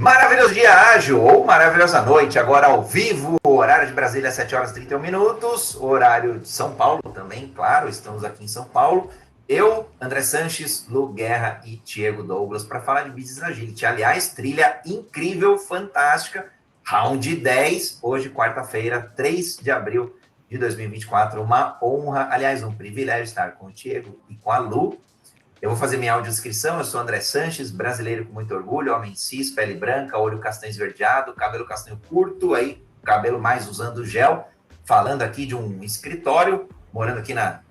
Maravilhoso dia ágil ou maravilhosa noite, agora ao vivo, horário de Brasília, 7 horas e 31 minutos, horário de São Paulo também, claro, estamos aqui em São Paulo. Eu, André Sanches, Lu Guerra e Diego Douglas para falar de Business Agility. Aliás, trilha incrível, fantástica, round 10, hoje, quarta-feira, 3 de abril de 2024. Uma honra, aliás, um privilégio estar com o Diego e com a Lu. Eu vou fazer minha audiodescrição. Eu sou André Sanches, brasileiro com muito orgulho, homem cis, pele branca, olho castanho esverdeado, cabelo castanho curto, aí cabelo mais usando gel, falando aqui de um escritório, morando aqui na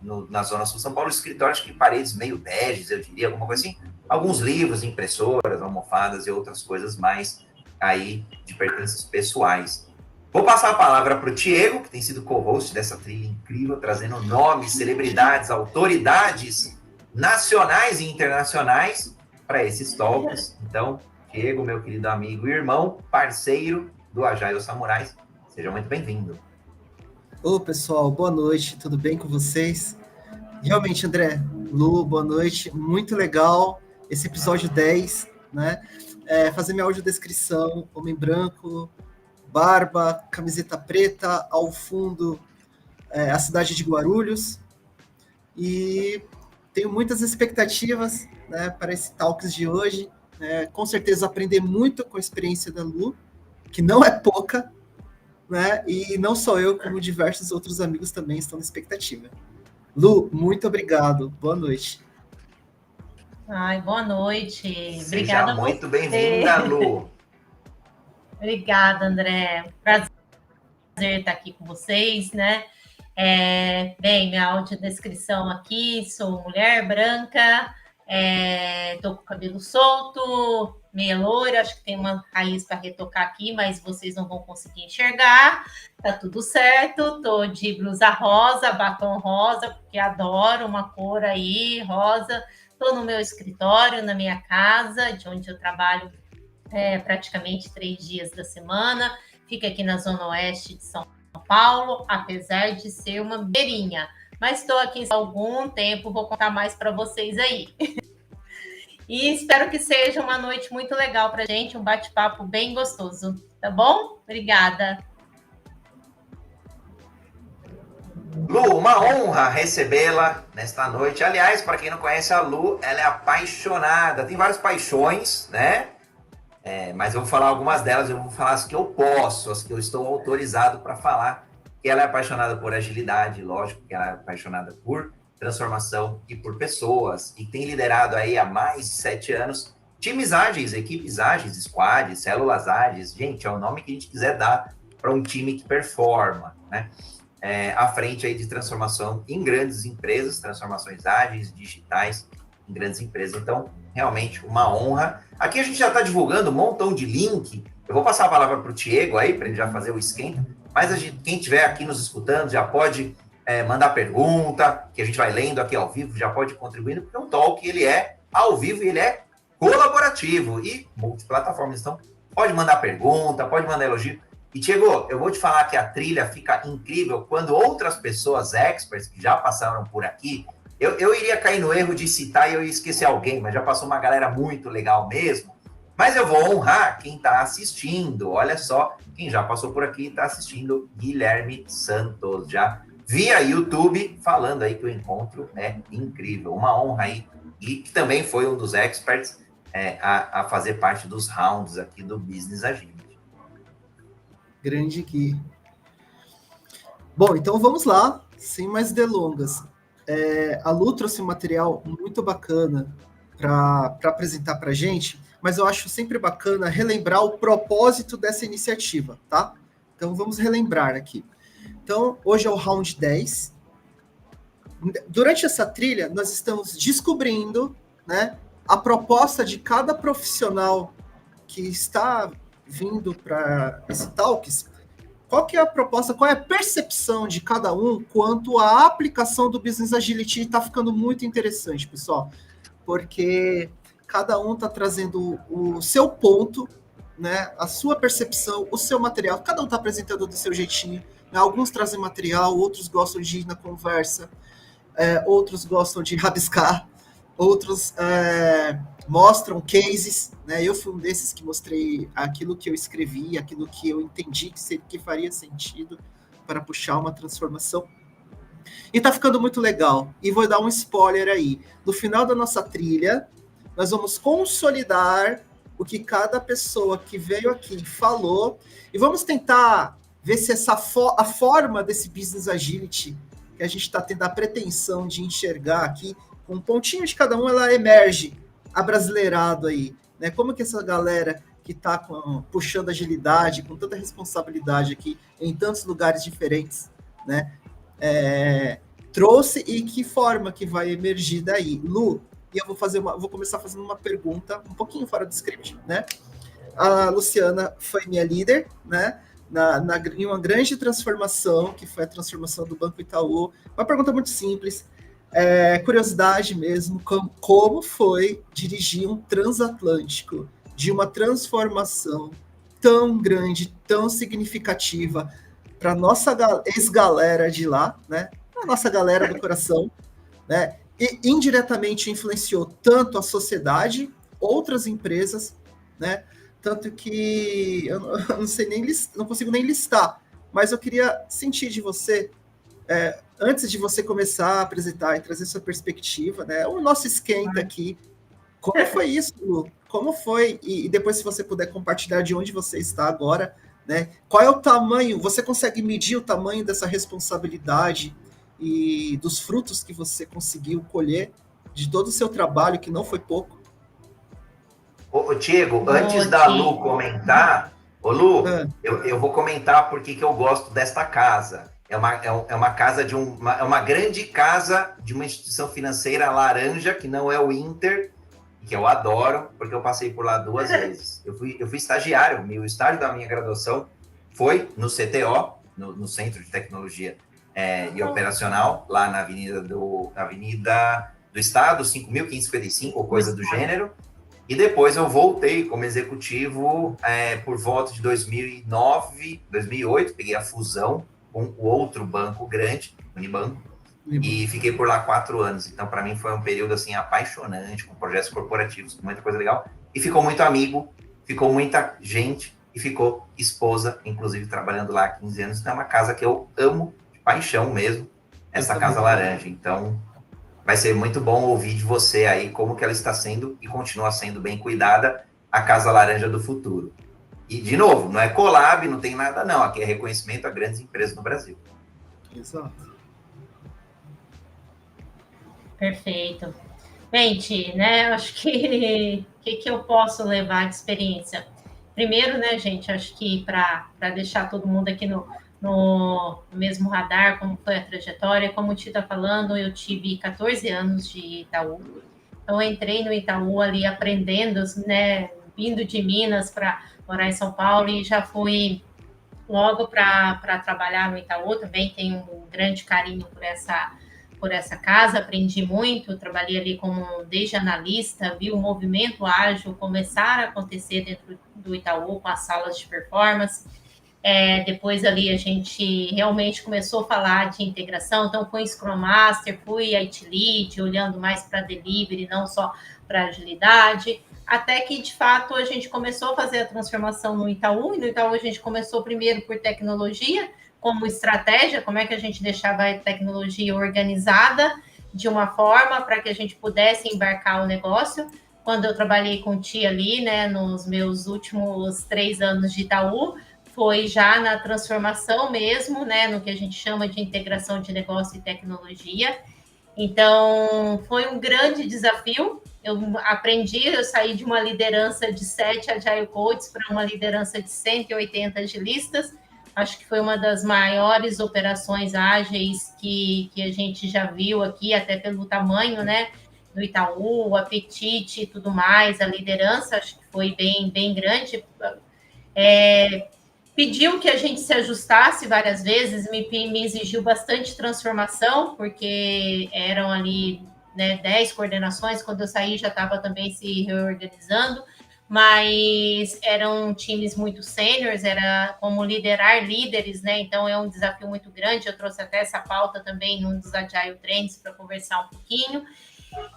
Zona Sul de São Paulo, escritório acho que paredes meio beges, eu diria, alguma coisa assim, alguns livros, impressoras, almofadas e outras coisas mais aí de pertences pessoais. Vou passar a palavra para o Diego, que tem sido co-host dessa trilha incrível, trazendo nomes, celebridades, autoridades nacionais e internacionais para esses talks. Então, Diego, meu querido amigo e irmão, parceiro do Agile Samurais, seja muito bem-vindo. Ô, pessoal, boa noite, tudo bem com vocês? Realmente, André, Lu, boa noite, muito legal esse episódio 10, né? Fazer minha audiodescrição, homem branco, barba, camiseta preta, ao fundo, a cidade de Guarulhos, e tenho muitas expectativas, né, para esse Talks de hoje. Com certeza aprender muito com a experiência da Lu, que não é pouca, né? E não só eu, como diversos outros amigos também estão na expectativa. Lu, muito obrigado. Boa noite. Ai, boa noite. Obrigada. Seja muito bem-vinda, Lu. Obrigada, André. Prazer estar aqui com vocês, né? Bem, minha audiodescrição aqui, sou mulher branca, tô com o cabelo solto, meia loira, acho que tem uma raiz para retocar aqui, mas vocês não vão conseguir enxergar, tá tudo certo, tô de blusa rosa, batom rosa, porque adoro uma cor aí, rosa, tô no meu escritório, na minha casa, de onde eu trabalho praticamente 3 dias da semana, fica aqui na Zona Oeste de São Paulo, apesar de ser uma beirinha, mas estou aqui há algum tempo, vou contar mais para vocês aí. E espero que seja uma noite muito legal para a gente, um bate-papo bem gostoso, tá bom? Obrigada. Lu, uma honra recebê-la nesta noite. Aliás, para quem não conhece a Lu, ela é apaixonada, tem várias paixões, né? Mas eu vou falar algumas delas, eu vou falar as que eu posso, as que eu estou autorizado para falar. Que ela é apaixonada por agilidade, lógico que ela é apaixonada por transformação e por pessoas, e tem liderado aí há mais de 7 anos times ágeis, equipes ágeis, squads, células ágeis, gente, é o nome que a gente quiser dar para um time que performa, né? À frente aí de transformação em grandes empresas, transformações ágeis, digitais, em grandes empresas. Então, realmente, uma honra. Aqui a gente já está divulgando um montão de link. Eu vou passar a palavra para o Diego aí, para ele já fazer o esquenta. Mas quem estiver aqui nos escutando já pode mandar pergunta, que a gente vai lendo aqui ao vivo, já pode contribuindo, porque o Talk ele é ao vivo e ele é colaborativo e multiplataformas. Então, pode mandar pergunta, pode mandar elogio. E, Diego, eu vou te falar que a trilha fica incrível quando outras pessoas experts que já passaram por aqui, eu iria cair no erro de citar e eu ia esquecer alguém, mas já passou uma galera muito legal mesmo. Mas eu vou honrar quem está assistindo. Olha só, quem já passou por aqui está assistindo, Guilherme Santos, já via YouTube, falando aí que o encontro é incrível. Uma honra aí, e que também foi um dos experts a fazer parte dos rounds aqui do Business Agility. Grande Gui. Bom, então vamos lá, sem mais delongas. A Lu trouxe um material muito bacana para apresentar para a gente, mas eu acho sempre bacana relembrar o propósito dessa iniciativa, tá? Então, vamos relembrar aqui. Então, hoje é o Round 10. Durante essa trilha, nós estamos descobrindo, né, a proposta de cada profissional que está vindo para esse Talks. Qual que é a proposta, qual é a percepção de cada um quanto à aplicação do Business Agility? Está ficando muito interessante, pessoal, porque cada um está trazendo o seu ponto, né, a sua percepção, o seu material, cada um está apresentando do seu jeitinho, né? Alguns trazem material, outros gostam de ir na conversa, outros gostam de rabiscar, outros mostram cases, né? Eu fui um desses que mostrei aquilo que eu escrevi, aquilo que eu entendi que faria sentido para puxar uma transformação. E tá ficando muito legal. E vou dar um spoiler aí. No final da nossa trilha, nós vamos consolidar o que cada pessoa que veio aqui falou e vamos tentar ver se a forma desse business agility que a gente está tendo a pretensão de enxergar aqui, com um pontinho de cada um, ela emerge abrasileirado aí, né? Como que essa galera que está puxando agilidade, com tanta responsabilidade aqui em tantos lugares diferentes, né? Trouxe e que forma que vai emergir daí. Lu, e eu vou começar fazendo uma pergunta um pouquinho fora do script, né? A Luciana foi minha líder, né? Em uma grande transformação, que foi a transformação do Banco Itaú. Uma pergunta muito simples, curiosidade mesmo, como foi dirigir um transatlântico de uma transformação tão grande, tão significativa para a nossa ex-galera de lá, né? A nossa galera do coração, né? E indiretamente influenciou tanto a sociedade, outras empresas, né? Tanto que eu não sei nem não consigo nem listar, mas eu queria sentir de você, antes de você começar a apresentar e trazer sua perspectiva, né? O nosso esquenta aqui. Como foi isso, Lu? Como foi? E depois, se você puder compartilhar de onde você está agora, né? Qual é o tamanho? Você consegue medir o tamanho dessa responsabilidade e dos frutos que você conseguiu colher de todo o seu trabalho, que não foi pouco? Ô, Diego, antes da Lu comentar, Lu, eu vou comentar porque que eu gosto desta casa. É uma casa é uma grande casa de uma instituição financeira laranja, que não é o Inter, que eu adoro, porque eu passei por lá 2 vezes. Eu fui estagiário, o estágio da minha graduação foi no CTO, no Centro de Tecnologia e Operacional, lá na Avenida do Estado, 5.555, ou coisa do gênero. E depois eu voltei como executivo por volta de 2009, 2008, peguei a fusão com o outro banco grande, Unibanco, e fiquei por lá 4 anos. Então, para mim, foi um período assim apaixonante, com projetos corporativos, com muita coisa legal. E ficou muito amigo, ficou muita gente, e ficou esposa, inclusive trabalhando lá há 15 anos. Então, é uma casa que eu amo de paixão mesmo, essa casa laranja. Então, vai ser muito bom ouvir de você aí como que ela está sendo e continua sendo bem cuidada, a Casa Laranja do futuro. E, de novo, não é collab, não tem nada não. Aqui é reconhecimento a grandes empresas no Brasil. Exato. Perfeito. Gente, né, acho que eu posso levar de experiência? Primeiro, né, gente, acho que para deixar todo mundo aqui no mesmo radar, como foi a trajetória, como o Ti está falando, eu tive 14 anos de Itaú. Então, eu entrei no Itaú ali aprendendo, né, vindo de Minas para morar em São Paulo e já fui logo para trabalhar no Itaú. Também tenho um grande carinho por essa casa, aprendi muito, trabalhei ali desde analista, vi o movimento ágil começar a acontecer dentro do Itaú com as salas de performance. Depois ali a gente realmente começou a falar de integração, então fui Scrum Master, fui IT Lead, olhando mais para delivery, não só para agilidade, até que de fato a gente começou a fazer a transformação no Itaú, e no Itaú a gente começou primeiro por tecnologia, como estratégia, como é que a gente deixava a tecnologia organizada de uma forma para que a gente pudesse embarcar o negócio. Quando eu trabalhei com o Ti ali, né, nos meus últimos 3 anos de Itaú, foi já na transformação mesmo, né, no que a gente chama de integração de negócio e tecnologia. Então, foi um grande desafio. Eu saí de uma liderança de 7 Agile Coaches para uma liderança de 180 agilistas. Acho que foi uma das maiores operações ágeis que a gente já viu aqui, até pelo tamanho, né, do Itaú, o apetite e tudo mais, a liderança, acho que foi bem, bem grande. Pediu que a gente se ajustasse várias vezes, me exigiu bastante transformação, porque eram ali, né, 10 coordenações, quando eu saí já estava também se reorganizando, mas eram times muito sêniores, era como liderar líderes, né? Então é um desafio muito grande. Eu trouxe até essa pauta também num dos Agile Trends para conversar um pouquinho.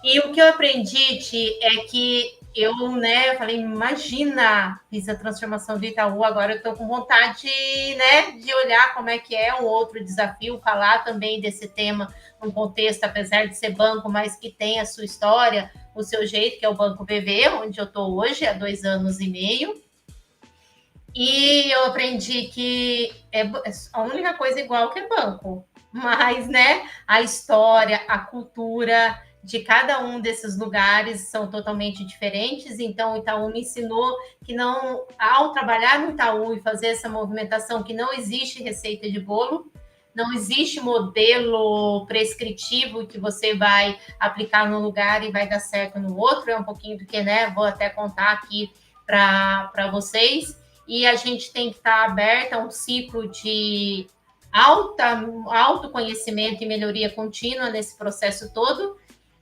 E o que eu aprendi, Ti, é que eu, né, eu falei, imagina, fiz a transformação do Itaú, agora eu estou com vontade, né, de olhar como é que é um outro desafio, falar também desse tema num contexto, apesar de ser banco, mas que tem a sua história, o seu jeito, que é o Banco BV, onde eu estou hoje, há 2 anos e meio. E eu aprendi que é a única coisa igual que é banco, mas, né, a história, a cultura de cada um desses lugares são totalmente diferentes. Então, o Itaú me ensinou que não, ao trabalhar no Itaú e fazer essa movimentação, que não existe receita de bolo, não existe modelo prescritivo que você vai aplicar num lugar e vai dar certo no outro. É um pouquinho do que, né, vou até contar aqui para vocês. E a gente tem que estar aberta a um ciclo de autoconhecimento e melhoria contínua nesse processo todo.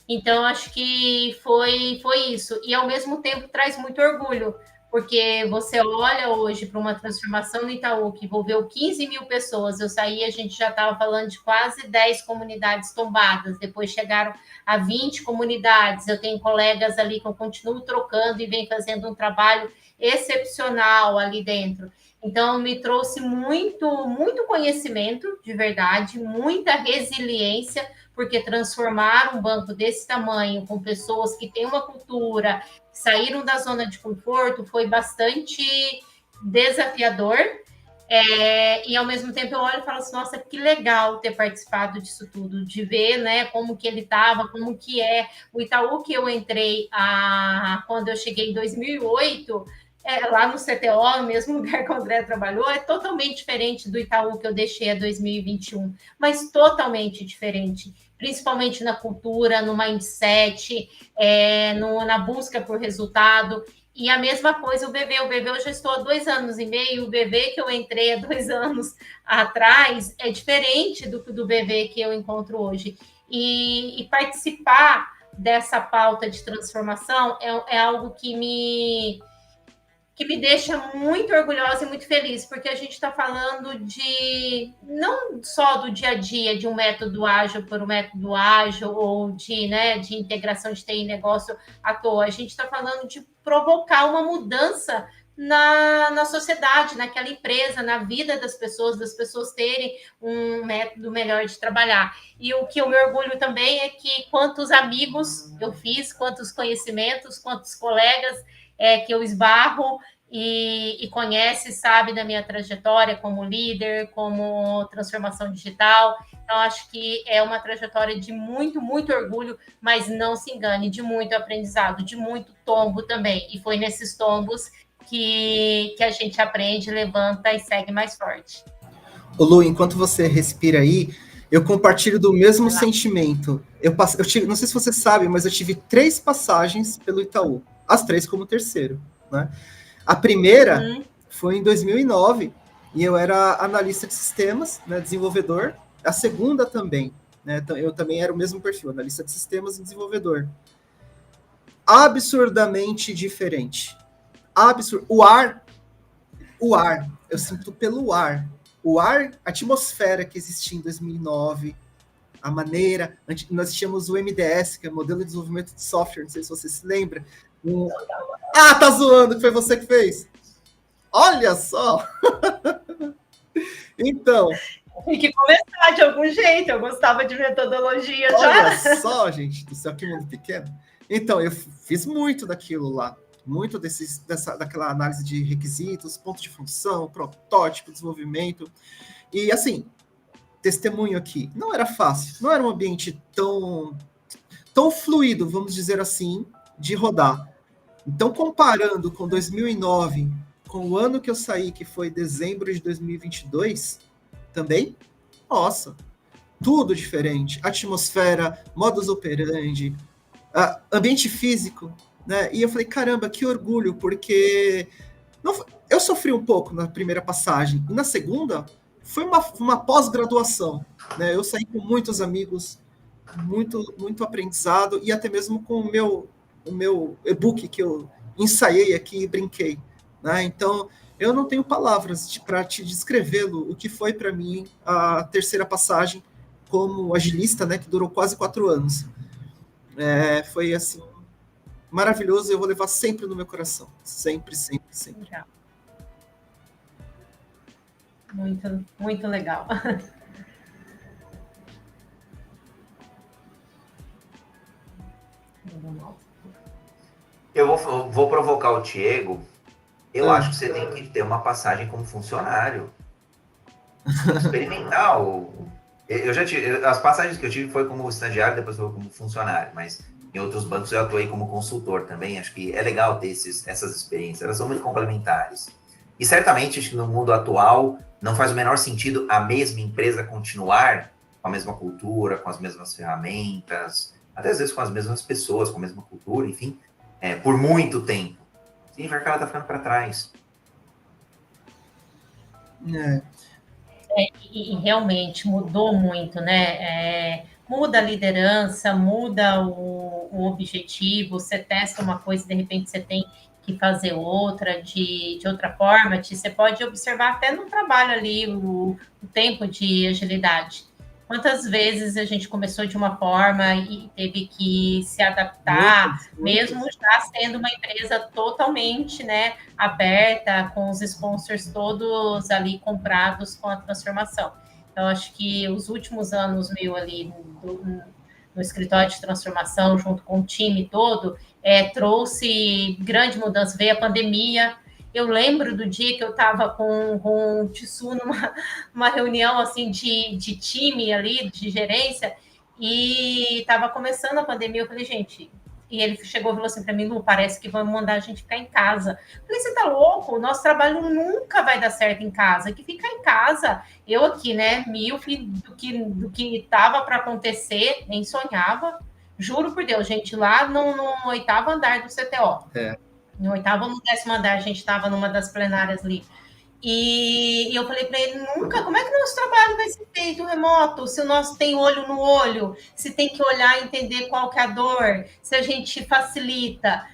Então, acho que foi isso. E, ao mesmo tempo, traz muito orgulho, porque você olha hoje para uma transformação no Itaú que envolveu 15 mil pessoas. Eu saí, a gente já estava falando de quase 10 comunidades tombadas, depois chegaram a 20 comunidades. Eu tenho colegas ali que eu continuo trocando e vem fazendo um trabalho excepcional ali dentro. Então, me trouxe muito conhecimento, de verdade, muita resiliência, porque transformar um banco desse tamanho, com pessoas que têm uma cultura, saíram da zona de conforto, foi bastante desafiador. E ao mesmo tempo eu olho e falo assim, nossa, que legal ter participado disso tudo, de ver, né, como que ele estava, como que é. O Itaú que eu entrei quando eu cheguei em 2008, lá no CTO, no mesmo lugar que o André trabalhou, é totalmente diferente do Itaú que eu deixei em 2021, mas totalmente diferente, principalmente na cultura, no mindset, na busca por resultado. E a mesma coisa o BV. O BV eu já estou há 2 anos e meio, o BV que eu entrei há 2 anos atrás é diferente do BV que eu encontro hoje. E participar dessa pauta de transformação é algo que me deixa muito orgulhosa e muito feliz, porque a gente está falando não só do dia a dia, de um método ágil por um método ágil, ou de integração de TI e negócio à toa. A gente está falando de provocar uma mudança na sociedade, naquela empresa, na vida das pessoas terem um método melhor de trabalhar. E o que eu me orgulho também é que quantos amigos eu fiz, quantos conhecimentos, quantos colegas que eu esbarro e conhece, sabe da minha trajetória como líder, como transformação digital. Então, acho que é uma trajetória de muito orgulho, mas não se engane, de muito aprendizado, de muito tombo também. E foi nesses tombos que a gente aprende, levanta e segue mais forte. Ô Lu, enquanto você respira aí, eu compartilho do mesmo sentimento. Eu não sei se você sabe, mas eu tive 3 passagens pelo Itaú, as 3 como terceiro, né? A primeira foi em 2009, e eu era analista de sistemas, né, desenvolvedor. A segunda também, né, eu também era o mesmo perfil, analista de sistemas e desenvolvedor. Absurdamente diferente. O ar, eu sinto pelo ar. O ar, a atmosfera que existia em 2009, a maneira... Nós tínhamos o MDS, que é o Modelo de Desenvolvimento de Software, não sei se você se lembra. Tá zoando, que foi você que fez? Olha só! Então... Tem que começar de algum jeito, eu gostava de metodologia já. Olha só, gente, do céu, que mundo pequeno. Então, eu fiz muito daquilo lá, muito daquela análise de requisitos, pontos de função, protótipo, desenvolvimento. E, assim, testemunho aqui, não era fácil, não era um ambiente tão fluido, vamos dizer assim, de rodar. Então, comparando com 2009, com o ano que eu saí, que foi dezembro de 2022, também, nossa, tudo diferente. Atmosfera, modus operandi, ambiente físico, né? E eu falei, caramba, que orgulho, porque eu sofri um pouco na primeira passagem, e na segunda foi uma pós-graduação, né? Eu saí com muitos amigos, muito aprendizado, e até mesmo com o meu e-book que eu ensaiei aqui e brinquei, né? Então, eu não tenho palavras para te descrevê-lo, o que foi para mim a terceira passagem como agilista, né, que durou quase 4 anos. Foi assim, maravilhoso, eu vou levar sempre no meu coração. Sempre, sempre, sempre. Legal. Muito, muito legal. Eu vou provocar o Diego. Eu acho que você tem que ter uma passagem como funcionário. Experimentar. Eu já tive, as passagens que eu tive foi como estagiário, depois foi como funcionário, mas em outros bancos eu atuei como consultor também. Acho que é legal ter essas experiências, elas são muito complementares. E certamente, acho que no mundo atual, não faz o menor sentido a mesma empresa continuar com a mesma cultura, com as mesmas ferramentas, até às vezes com as mesmas pessoas, com a mesma cultura, enfim, por muito tempo. Sim, vai que ela tá ficando para trás. E realmente mudou muito, né? Muda a liderança, muda o objetivo, você testa uma coisa e de repente você tem que fazer outra de outra forma. Você pode observar até no trabalho ali o tempo de agilidade. Quantas vezes a gente começou de uma forma e teve que se adaptar, mesmo já sendo uma empresa totalmente, né, aberta, com os sponsors todos ali comprados com a transformação. Então, acho que os últimos anos meu ali no escritório de transformação, junto com o time todo, trouxe grande mudança. Veio a pandemia. Eu lembro do dia que eu estava com o Tissu numa reunião assim de time ali, de gerência, e estava começando a pandemia. Eu falei, gente, e ele chegou e falou assim para mim, Lu, parece que vão mandar a gente ficar em casa. Eu falei, você tá louco? O nosso trabalho nunca vai dar certo em casa. Que ficar em casa. Eu aqui, né, míope do que estava para acontecer, nem sonhava. Juro por Deus, gente, lá no 8º andar do CTO. No 8º ou no 10º andar, a gente estava numa das plenárias ali. E eu falei para ele, nunca, como é que o nosso trabalho vai ser feito remoto? Se o nosso tem olho no olho, se tem que olhar e entender qual que é a dor, se a gente facilita.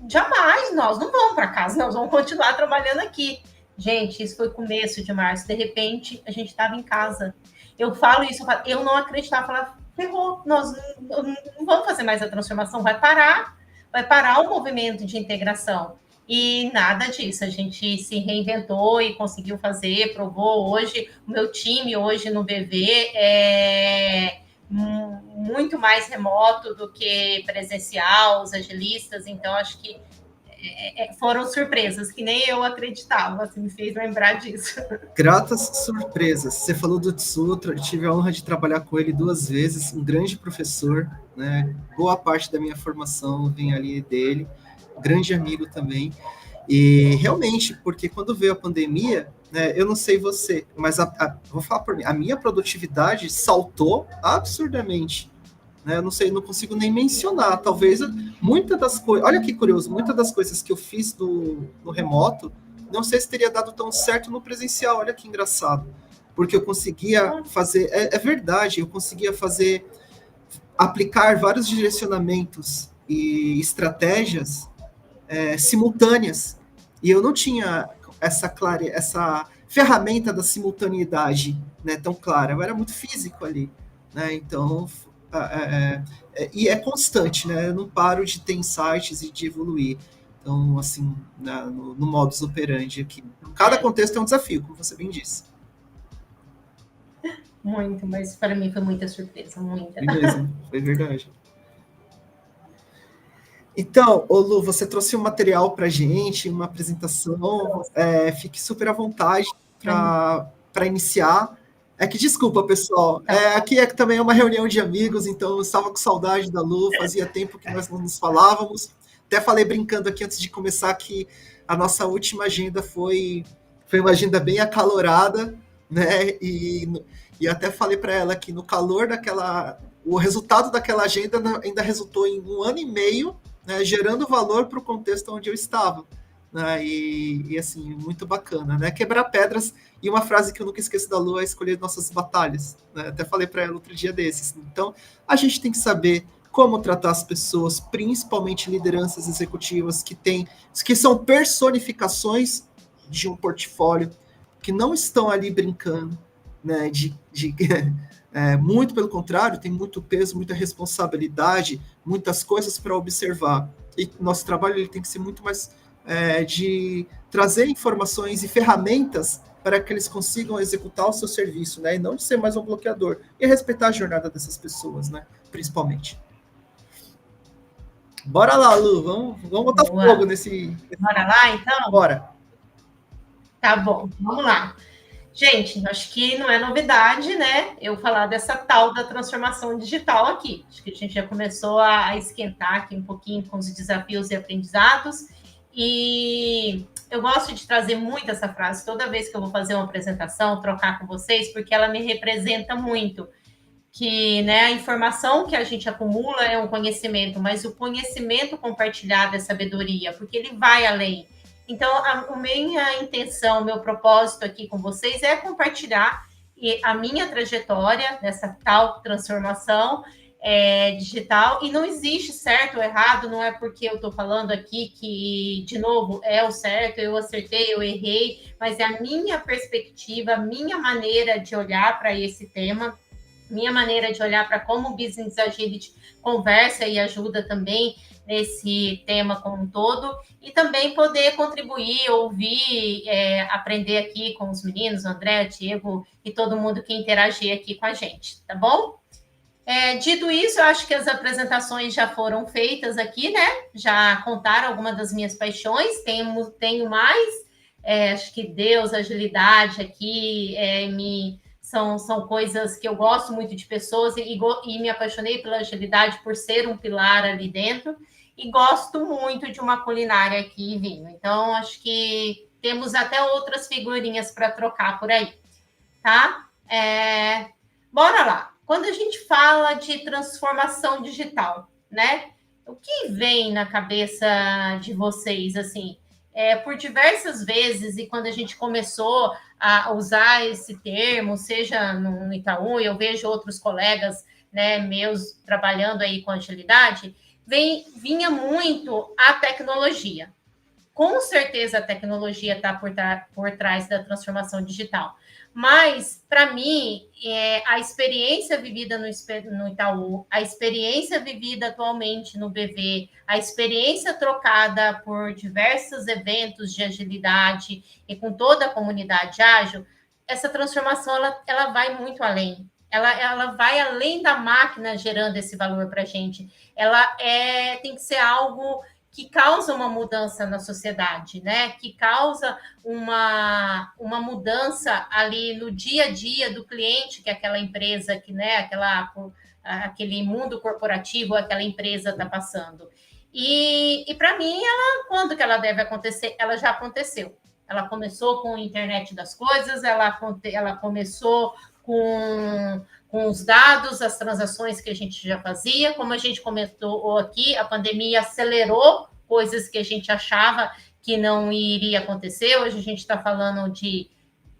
Jamais, nós não vamos para casa, nós vamos continuar trabalhando aqui. Gente, isso foi começo de março, de repente a gente estava em casa. Eu falo isso, eu não acreditava, falava, ferrou, nós não vamos fazer mais a transformação, vai parar o movimento de integração. E nada disso, a gente se reinventou e conseguiu fazer, provou. Hoje, o meu time hoje no BV é muito mais remoto do que presencial, os agilistas, então acho que foram surpresas que nem eu acreditava, assim, me fez lembrar disso. Gratas surpresas. Você falou do Tsutra, eu tive a honra de trabalhar com ele 2 vezes, um grande professor, né? Boa parte da minha formação vem ali dele, grande amigo também. E realmente, porque quando veio a pandemia, né, eu não sei você, mas vou falar por mim, a minha produtividade saltou absurdamente. Eu não sei, não consigo nem mencionar. Talvez muitas das coisas. Olha que curioso, muitas das coisas que eu fiz no remoto, não sei se teria dado tão certo no presencial. Olha que engraçado. Porque eu conseguia fazer. É verdade, eu conseguia aplicar vários direcionamentos e estratégias simultâneas. E eu não tinha essa ferramenta da simultaneidade, né, tão clara. Eu era muito físico ali. Né, então. E é constante, né? Eu não paro de ter insights e de evoluir. Então, assim, no modus operandi aqui. Cada contexto é um desafio, como você bem disse. Muito, mas para mim foi muita surpresa, muita. Foi mesmo, foi verdade. Então, Lu, você trouxe um material para a gente, uma apresentação. Fique super à vontade para iniciar. Desculpa, pessoal, aqui também é uma reunião de amigos, então eu estava com saudade da Lu, fazia tempo que nós não nos falávamos. Até falei brincando aqui antes de começar que a nossa última agenda foi uma agenda bem acalorada, né? E até falei para ela que no calor o resultado daquela agenda ainda resultou em 1 ano e meio, né, gerando valor para o contexto onde eu estava. Né, e assim, muito bacana, né? Quebrar pedras, e uma frase que eu nunca esqueço da Lu é escolher nossas batalhas, né? Até falei para ela outro dia desses. Então, a gente tem que saber como tratar as pessoas, principalmente lideranças executivas que são personificações de um portfólio, que não estão ali brincando, né, muito pelo contrário, tem muito peso, muita responsabilidade, muitas coisas para observar. E nosso trabalho ele tem que ser muito mais de trazer informações e ferramentas para que eles consigam executar o seu serviço, né? E não de ser mais um bloqueador. E respeitar a jornada dessas pessoas, né? Principalmente. Bora lá, Lu, vamos botar fogo nesse. Bora lá, então? Bora. Tá bom, vamos lá. Gente, acho que não é novidade, né? Eu falar dessa tal da transformação digital aqui. Acho que a gente já começou a esquentar aqui um pouquinho com os desafios e aprendizados. E eu gosto de trazer muito essa frase toda vez que eu vou fazer uma apresentação, trocar com vocês, porque ela me representa muito. Que, né, a informação que a gente acumula é um conhecimento, mas o conhecimento compartilhado é sabedoria, porque ele vai além. Então, a minha intenção, o meu propósito aqui com vocês é compartilhar a minha trajetória nessa tal transformação digital, e não existe certo ou errado, não é porque eu estou falando aqui que, de novo, é o certo, eu acertei, eu errei, mas é a minha perspectiva, a minha maneira de olhar para esse tema, minha maneira de olhar para como o Business Agility conversa e ajuda também nesse tema como um todo, e também poder contribuir, ouvir, aprender aqui com os meninos, André, Diego e todo mundo que interagir aqui com a gente, tá bom? Dito isso, eu acho que as apresentações já foram feitas aqui, né? Já contaram algumas das minhas paixões, tenho mais, acho que Deus, agilidade aqui, são coisas que eu gosto muito de pessoas e me apaixonei pela agilidade por ser um pilar ali dentro, e gosto muito de uma culinária aqui, vinho. Então, acho que temos até outras figurinhas para trocar por aí, tá? Bora lá. Quando a gente fala de transformação digital, né? O que vem na cabeça de vocês, assim? Por diversas vezes, e quando a gente começou a usar esse termo, seja no Itaú, eu vejo outros colegas, né, meus trabalhando aí com agilidade, vinha muito a tecnologia. Com certeza a tecnologia está por trás da transformação digital. Mas, para mim, a experiência vivida no Itaú, a experiência vivida atualmente no BV, a experiência trocada por diversos eventos de agilidade e com toda a comunidade ágil, essa transformação ela vai muito além. Ela vai além da máquina gerando esse valor para a gente. Ela tem que ser algo que causa uma mudança na sociedade, né? Que causa uma mudança ali no dia a dia do cliente que aquela empresa, que, né, aquele mundo corporativo, aquela empresa está passando. E para mim, quando que ela deve acontecer? Ela já aconteceu. Ela começou com a internet das coisas, ela começou com os dados, as transações que a gente já fazia. Como a gente comentou aqui, a pandemia acelerou coisas que a gente achava que não iria acontecer. Hoje a gente está falando de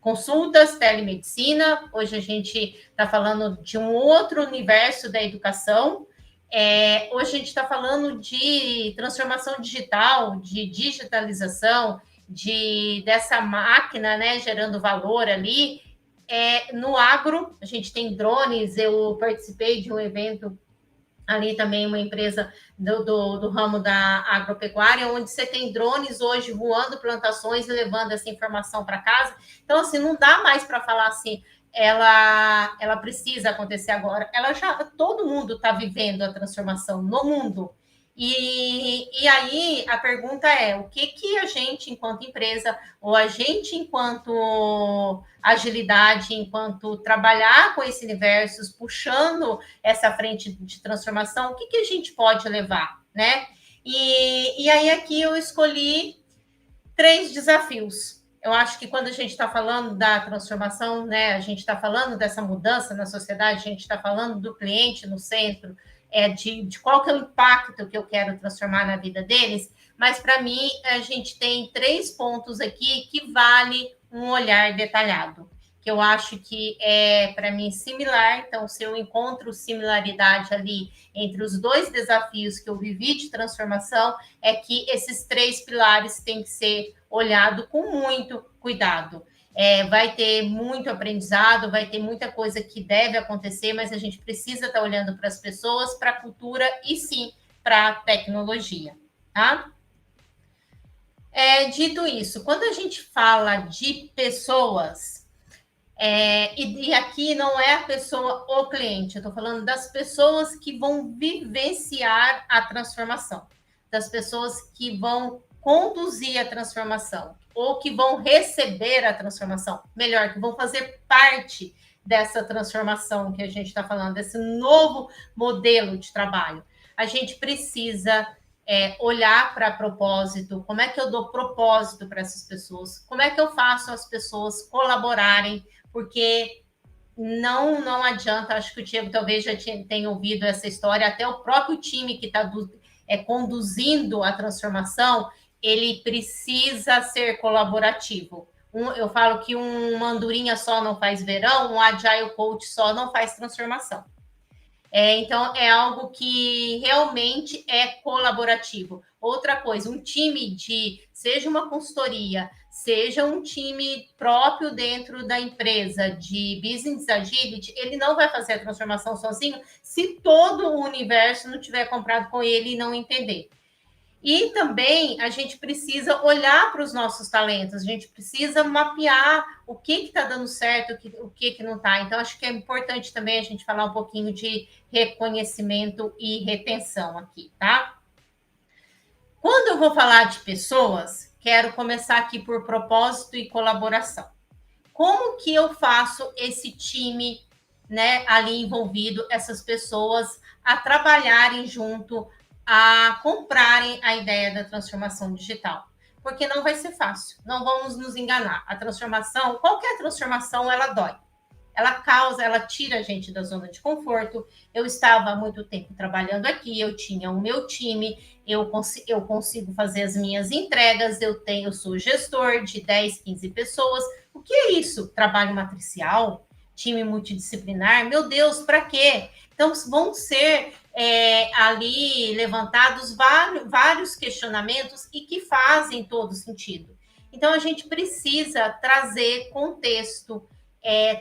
consultas, telemedicina, hoje a gente está falando de um outro universo da educação. Hoje a gente está falando de transformação digital, de digitalização, dessa máquina, né, gerando valor ali. No agro, a gente tem drones, eu participei de um evento ali também, uma empresa do ramo da agropecuária, onde você tem drones hoje voando plantações e levando essa informação para casa. Então, assim, não dá mais para falar assim, ela precisa acontecer agora. Todo mundo está vivendo a transformação no mundo. E aí a pergunta é, o que a gente, enquanto empresa, ou a gente, enquanto agilidade, enquanto trabalhar com esse universo, puxando essa frente de transformação, o que a gente pode levar, né? E aí aqui eu escolhi 3 desafios. Eu acho que quando a gente está falando da transformação, né, a gente está falando dessa mudança na sociedade, a gente está falando do cliente no centro, de qual que é o impacto que eu quero transformar na vida deles, mas para mim a gente tem 3 pontos aqui que vale um olhar detalhado, que eu acho que para mim, similar. Então, se eu encontro similaridade ali entre os 2 desafios que eu vivi de transformação, é que esses 3 pilares têm que ser olhados com muito cuidado. Vai ter muito aprendizado, vai ter muita coisa que deve acontecer, mas a gente precisa estar olhando para as pessoas, para a cultura e sim para a tecnologia, tá? Dito isso, quando a gente fala de pessoas, e aqui não é a pessoa, o cliente, eu estou falando das pessoas que vão vivenciar a transformação, das pessoas que vão conduzir a transformação, ou que vão receber a transformação, melhor, que vão fazer parte dessa transformação que a gente está falando, desse novo modelo de trabalho. A gente precisa olhar para propósito, como é que eu dou propósito para essas pessoas, como é que eu faço as pessoas colaborarem, porque não adianta, acho que o Diego talvez já tenha ouvido essa história, até o próprio time que está conduzindo a transformação, ele precisa ser colaborativo. Eu falo que uma andorinha só não faz verão, um agile coach só não faz transformação. Então, é algo que realmente é colaborativo. Outra coisa, um time seja uma consultoria, seja um time próprio dentro da empresa de business agility, ele não vai fazer a transformação sozinho se todo o universo não tiver comprado com ele e não entender. E também a gente precisa olhar para os nossos talentos, a gente precisa mapear o que está dando certo, o que não está. Então, acho que é importante também a gente falar um pouquinho de reconhecimento e retenção aqui, tá? Quando eu vou falar de pessoas, quero começar aqui por propósito e colaboração. Como que eu faço esse time, né, ali envolvido, essas pessoas a trabalharem junto, a comprarem a ideia da transformação digital? Porque não vai ser fácil, não vamos nos enganar. A transformação, qualquer transformação, ela dói. Ela tira a gente da zona de conforto. Eu estava há muito tempo trabalhando aqui, eu tinha o meu time, eu consigo fazer as minhas entregas, eu sou gestor de 10, 15 pessoas. O que é isso? Trabalho matricial? Time multidisciplinar? Meu Deus, para quê? Então, vão ser ali levantados vários questionamentos e que fazem todo sentido. Então, a gente precisa trazer contexto,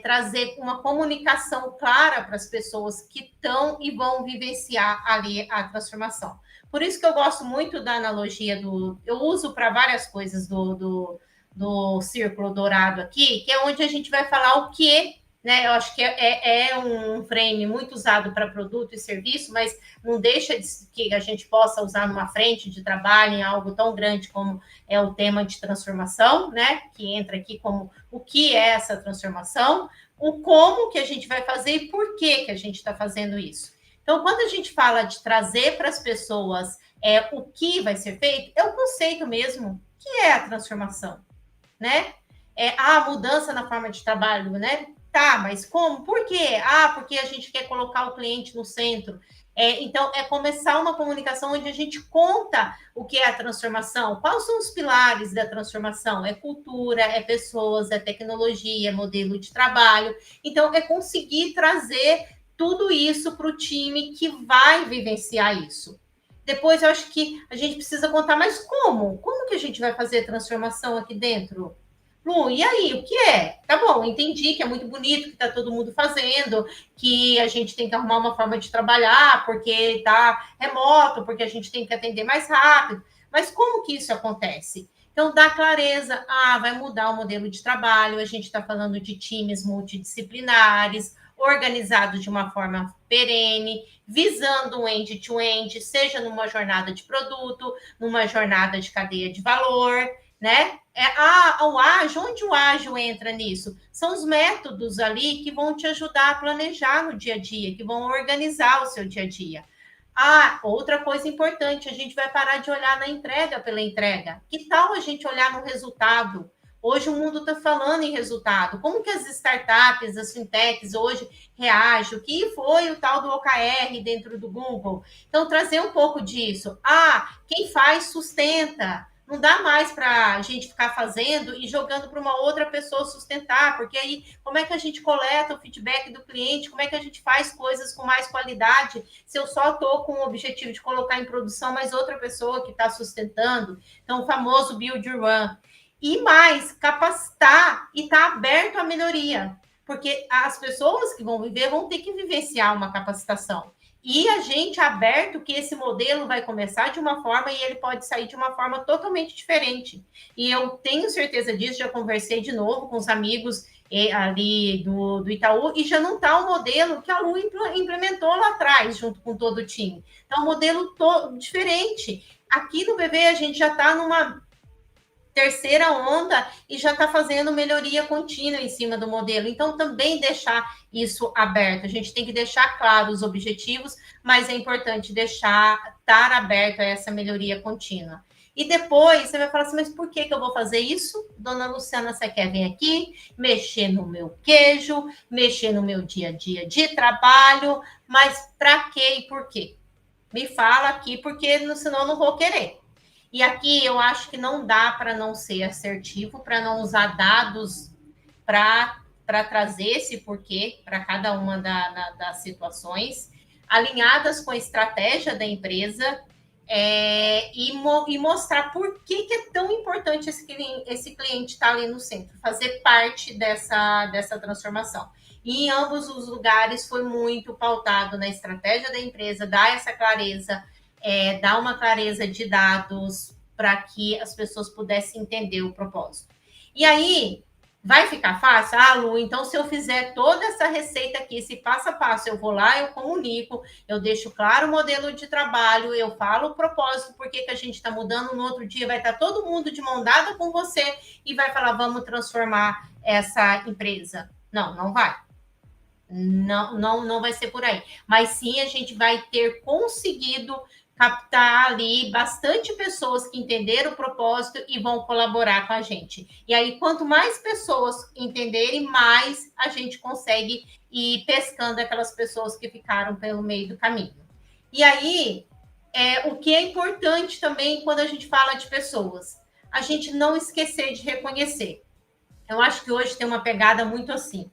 trazer uma comunicação clara para as pessoas que estão e vão vivenciar ali a transformação. Por isso que eu gosto muito da analogia eu uso para várias coisas do círculo dourado aqui, que é onde a gente vai falar o que, né? Eu acho que é um frame muito usado para produto e serviço, mas não deixa que a gente possa usar numa frente de trabalho em algo tão grande como é o tema de transformação, né? Que entra aqui como o que é essa transformação, o como que a gente vai fazer e por que a gente está fazendo isso. Então, quando a gente fala de trazer para as pessoas o que vai ser feito, é o conceito mesmo, que é a transformação, né? A mudança na forma de trabalho, né? Tá, mas como? Por quê? Porque a gente quer colocar o cliente no centro. Então, começar uma comunicação onde a gente conta o que é a transformação, quais são os pilares da transformação, é cultura, é pessoas, é tecnologia, é modelo de trabalho. Então, é conseguir trazer tudo isso para o time que vai vivenciar isso. Depois, eu acho que a gente precisa contar, mas como? Como que a gente vai fazer a transformação aqui dentro? Lu, e aí, o que é? Tá bom, entendi que é muito bonito, que está todo mundo fazendo, que a gente tem que arrumar uma forma de trabalhar, porque está remoto, porque a gente tem que atender mais rápido. Mas como que isso acontece? Então, dá clareza, vai mudar o modelo de trabalho, a gente está falando de times multidisciplinares, organizados de uma forma perene, visando um end-to-end, seja numa jornada de produto, numa jornada de cadeia de valor, né? O ágil, onde o ágil entra nisso? São os métodos ali que vão te ajudar a planejar no dia a dia, que vão organizar o seu dia a dia. Outra coisa importante, a gente vai parar de olhar na entrega pela entrega. Que tal a gente olhar no resultado? Hoje o mundo está falando em resultado. Como que as startups, as fintechs hoje reagem? O que foi o tal do OKR dentro do Google? Então, trazer um pouco disso. Quem faz, sustenta. Não dá mais para a gente ficar fazendo e jogando para uma outra pessoa sustentar, porque aí como é que a gente coleta o feedback do cliente? Como é que a gente faz coisas com mais qualidade se eu só estou com o objetivo de colocar em produção, mas outra pessoa que está sustentando? Então, o famoso build your run. e mais, capacitar e estar aberto à melhoria, porque as pessoas que vão viver vão ter que vivenciar uma capacitação. E a gente aberto que esse modelo vai começar de uma forma e ele pode sair de uma forma totalmente diferente. E eu tenho certeza disso, já conversei de novo com os amigos ali do Itaú, e já não está o modelo que a Lu implementou lá atrás, junto com todo o time. Então, um modelo diferente. Aqui no BV, a gente já está numa terceira onda e já está fazendo melhoria contínua em cima do modelo. Então, também deixar isso aberto. A gente tem que deixar claro os objetivos, mas é importante estar aberto a essa melhoria contínua. E depois você vai falar assim, mas por que eu vou fazer isso? Dona Luciana, você quer vir aqui, mexer no meu queijo, mexer no meu dia a dia de trabalho, mas para quê e por quê? Me fala aqui, porque senão eu não vou querer. E aqui eu acho que não dá para não ser assertivo, para não usar dados para trazer esse porquê para cada uma das situações, alinhadas com a estratégia da empresa, e mostrar por que é tão importante esse cliente estar ali no centro, fazer parte dessa transformação. E em ambos os lugares foi muito pautado na estratégia da empresa, dar essa clareza, dar uma clareza de dados para que as pessoas pudessem entender o propósito. E aí, vai ficar fácil? Ah, Lu, então se eu fizer toda essa receita aqui, esse passo a passo, eu vou lá, eu comunico, eu deixo claro o modelo de trabalho, eu falo o propósito, por que a gente está mudando, no outro dia vai estar todo mundo de mão dada com você e vai falar, vamos transformar essa empresa. Não, não vai. Não vai ser por aí. Mas sim, a gente vai ter conseguido captar ali bastante pessoas que entenderam o propósito e vão colaborar com a gente. E aí, quanto mais pessoas entenderem, mais a gente consegue ir pescando aquelas pessoas que ficaram pelo meio do caminho. E aí, o que é importante também quando a gente fala de pessoas, a gente não esquecer de reconhecer. Eu acho que hoje tem uma pegada muito assim.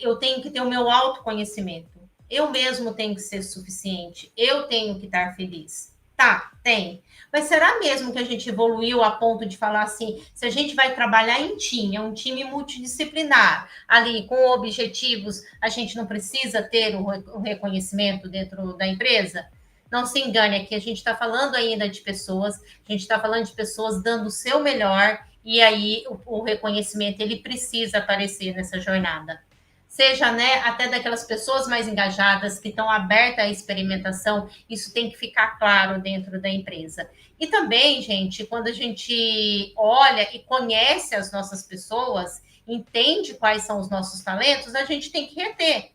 Eu tenho que ter o meu autoconhecimento. Eu mesmo tenho que ser suficiente. Eu tenho que estar feliz. Tá, tem. Mas será mesmo que a gente evoluiu a ponto de falar assim, se a gente vai trabalhar em time, é um time multidisciplinar, ali com objetivos, a gente não precisa ter o reconhecimento dentro da empresa? Não se engane, aqui a gente está falando ainda de pessoas, a gente está falando de pessoas dando o seu melhor, e aí o reconhecimento ele precisa aparecer nessa jornada. Seja, né, até daquelas pessoas mais engajadas que estão abertas à experimentação, isso tem que ficar claro dentro da empresa. E também, gente, quando a gente olha e conhece as nossas pessoas, entende quais são os nossos talentos, a gente tem que reter,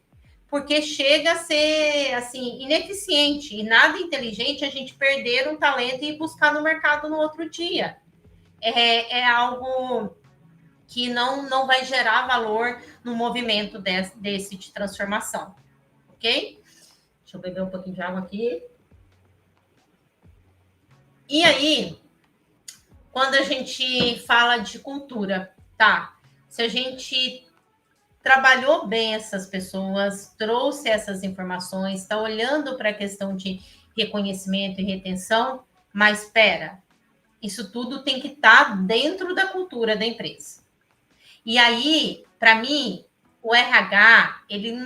porque chega a ser, assim, ineficiente e nada inteligente a gente perder um talento e buscar no mercado no outro dia. É algo que não vai gerar valor no movimento desse de transformação, ok? Deixa eu beber um pouquinho de água aqui. E aí, quando a gente fala de cultura, tá? Se a gente trabalhou bem essas pessoas, trouxe essas informações, está olhando para a questão de reconhecimento e retenção, mas espera, isso tudo tem que estar dentro da cultura da empresa. E aí, para mim, o RH, ele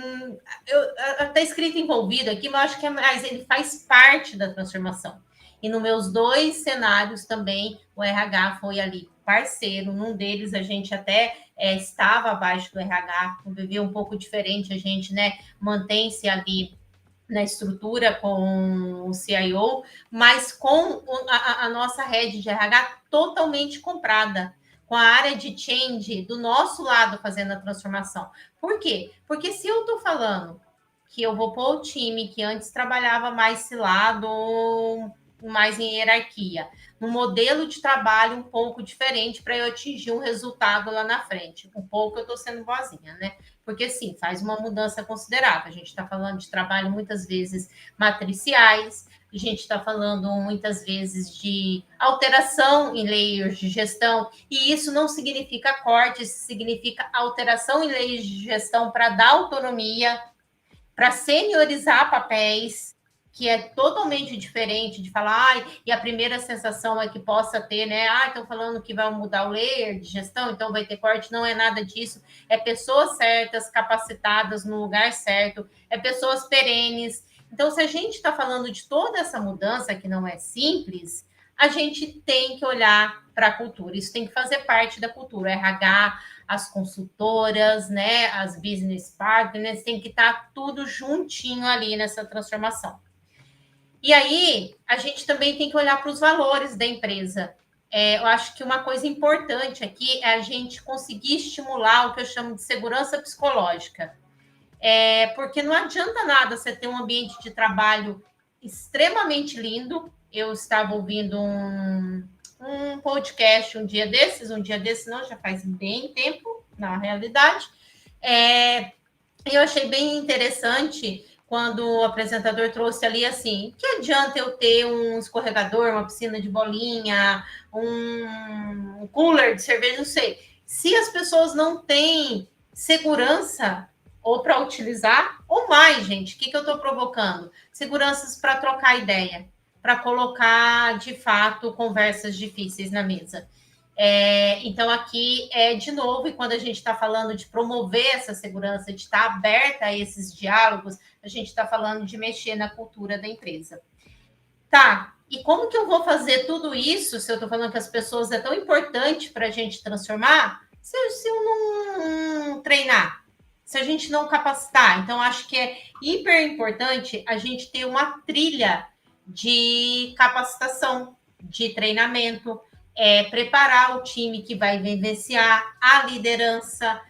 está escrito envolvido aqui, mas eu acho que ele faz parte da transformação. E nos meus 2 cenários também, o RH foi ali parceiro. Num deles, a gente até estava abaixo do RH, vivia um pouco diferente, a gente, né, mantém-se ali na estrutura com o CIO, mas com a nossa rede de RH totalmente comprada, com a área de change do nosso lado fazendo a transformação. Por quê? Porque se eu estou falando que eu vou pôr o time que antes trabalhava mais cilado, mais em hierarquia, um modelo de trabalho um pouco diferente para eu atingir um resultado lá na frente. Um pouco eu estou sendo boazinha, né? Porque sim, faz uma mudança considerável. A gente está falando de trabalho muitas vezes matriciais, a gente está falando muitas vezes de alteração em layers de gestão, e isso não significa corte, isso significa alteração em layers de gestão para dar autonomia, para seniorizar papéis, que é totalmente diferente de falar, e a primeira sensação é que possa ter, né? Estão falando que vai mudar o layer de gestão, então vai ter corte. Não é nada disso. É pessoas certas, capacitadas no lugar certo, é pessoas perenes. Então, se a gente está falando de toda essa mudança que não é simples, a gente tem que olhar para a cultura. Isso tem que fazer parte da cultura. RH, as consultoras, né, as business partners, tem que estar tudo juntinho ali nessa transformação. E aí, a gente também tem que olhar para os valores da empresa. Eu acho que uma coisa importante aqui é a gente conseguir estimular o que eu chamo de segurança psicológica. Porque não adianta nada você ter um ambiente de trabalho extremamente lindo. Eu estava ouvindo um podcast um dia desses não, já faz bem tempo, na realidade. Eu achei bem interessante quando o apresentador trouxe ali assim, que adianta eu ter um escorregador, uma piscina de bolinha, um cooler de cerveja, não sei. Se as pessoas não têm segurança ou para utilizar, ou mais, gente, o que eu estou provocando? Seguranças para trocar ideia, para colocar, de fato, conversas difíceis na mesa. Então, aqui, de novo, e quando a gente está falando de promover essa segurança, de estar aberta a esses diálogos, a gente está falando de mexer na cultura da empresa. Tá, e como que eu vou fazer tudo isso, se eu estou falando que as pessoas é tão importante para a gente transformar, se eu não treinar, se a gente não capacitar? Então, acho que é hiper importante a gente ter uma trilha de capacitação, de treinamento, preparar o time que vai vivenciar, a liderança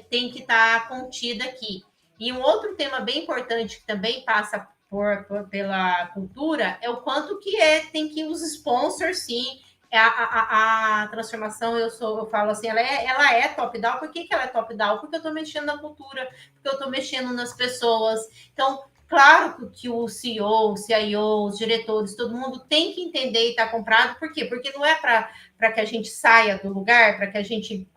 tem que estar contida aqui. E um outro tema bem importante que também passa pela cultura é o quanto que tem que os sponsors, sim, a transformação, eu falo assim, ela é top-down. Por que ela é top-down? Porque eu estou mexendo na cultura, porque eu estou mexendo nas pessoas. Então, claro que o CEO, o CIO, os diretores, todo mundo tem que entender e estar comprado. Por quê? Porque não é para que a gente saia do lugar, para que a gente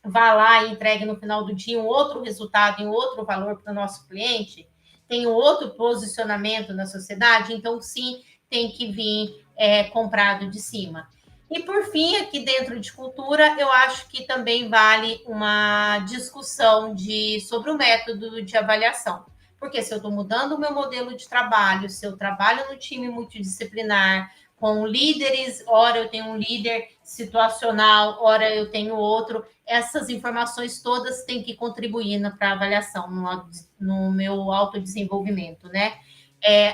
vá lá e entregue no final do dia um outro resultado e um outro valor para o nosso cliente, tem um outro posicionamento na sociedade, então sim, tem que vir comprado de cima. E por fim, aqui dentro de cultura, eu acho que também vale uma discussão sobre o método de avaliação. Porque se eu estou mudando o meu modelo de trabalho, se eu trabalho no time multidisciplinar, com líderes, ora eu tenho um líder situacional, ora eu tenho outro, essas informações todas têm que contribuir para a avaliação, no meu autodesenvolvimento, né?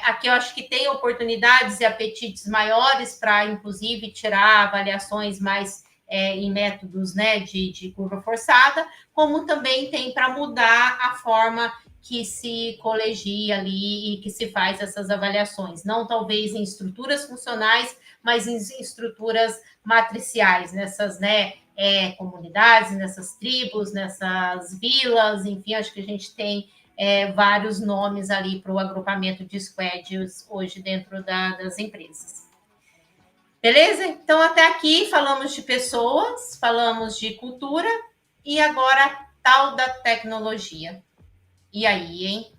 Aqui eu acho que tem oportunidades e apetites maiores para, inclusive, tirar avaliações mais em métodos, né, de curva forçada, como também tem para mudar a forma que se colegia ali e que se faz essas avaliações. Não talvez em estruturas funcionais, mas em estruturas matriciais, nessas, né, comunidades, nessas tribos, nessas vilas, enfim, acho que a gente tem vários nomes ali para o agrupamento de squads hoje dentro das empresas. Beleza? Então, até aqui falamos de pessoas, falamos de cultura e agora tal da tecnologia. E aí, hein?